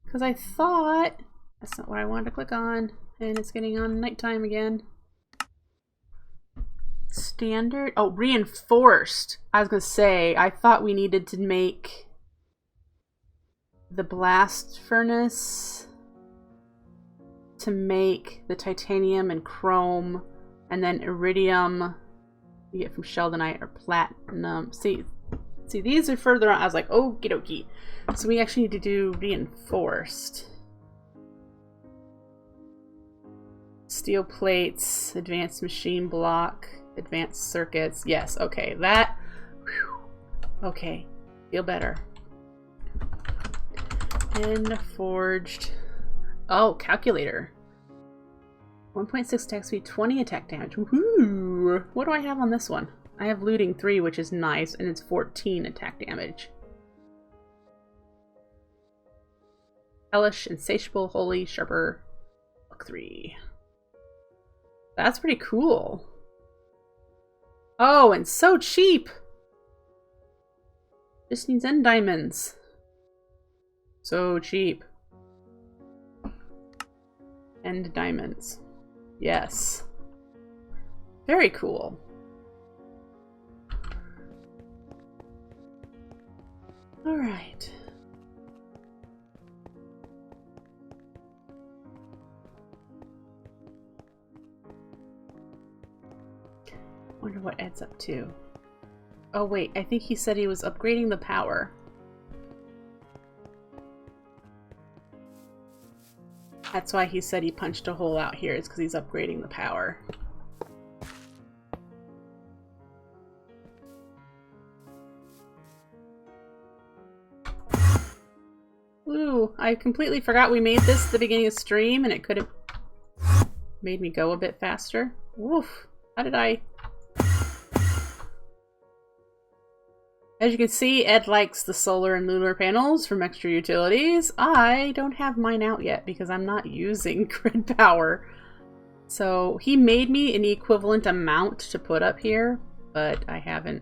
S1: because I thought that's not what I wanted to click on, and it's getting on nighttime again. Standard. Oh, reinforced. I was gonna say, I thought we needed to make the blast furnace to make the titanium and chrome, and then iridium you get from sheldonite or platinum. See, these are further on. I was like, okie dokie. So we actually need to do reinforced. Steel plates, advanced machine block, advanced circuits. Yes, okay, that. Whew, okay, feel better. And forged. Oh, calculator. 1.6 attack speed, 20 attack damage. Woohoo! What do I have on this one? I have looting 3, which is nice, and it's 14 attack damage. Hellish, insatiable, holy, sharper, luck 3. That's pretty cool. Oh, and so cheap! This needs end diamonds. So cheap. End diamonds. Yes. Very cool. All right. Wonder what Ed's up to. Oh wait, I think he said he was upgrading the power. That's why he said he punched a hole out here, is because he's upgrading the power. Ooh, I completely forgot we made this at the beginning of stream, and it could have made me go a bit faster. Woof. How did I... As you can see, Ed likes the solar and lunar panels from extra utilities. I don't have mine out yet because I'm not using grid power. So he made me an equivalent amount to put up here, but I haven't.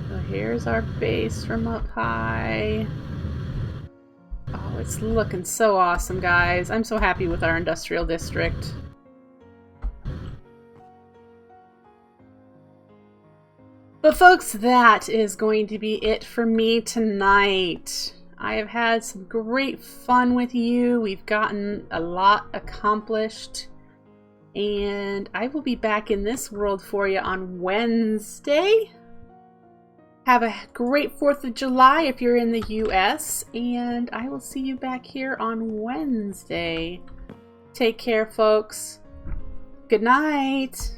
S1: So here's our base from up high. Oh, it's looking so awesome, guys. I'm so happy with our industrial district. But folks, that is going to be it for me tonight. I have had some great fun with you. We've gotten a lot accomplished. And I will be back in this world for you on Wednesday. Have a great 4th of July if you're in the US. And I will see you back here on Wednesday. Take care, folks. Good night.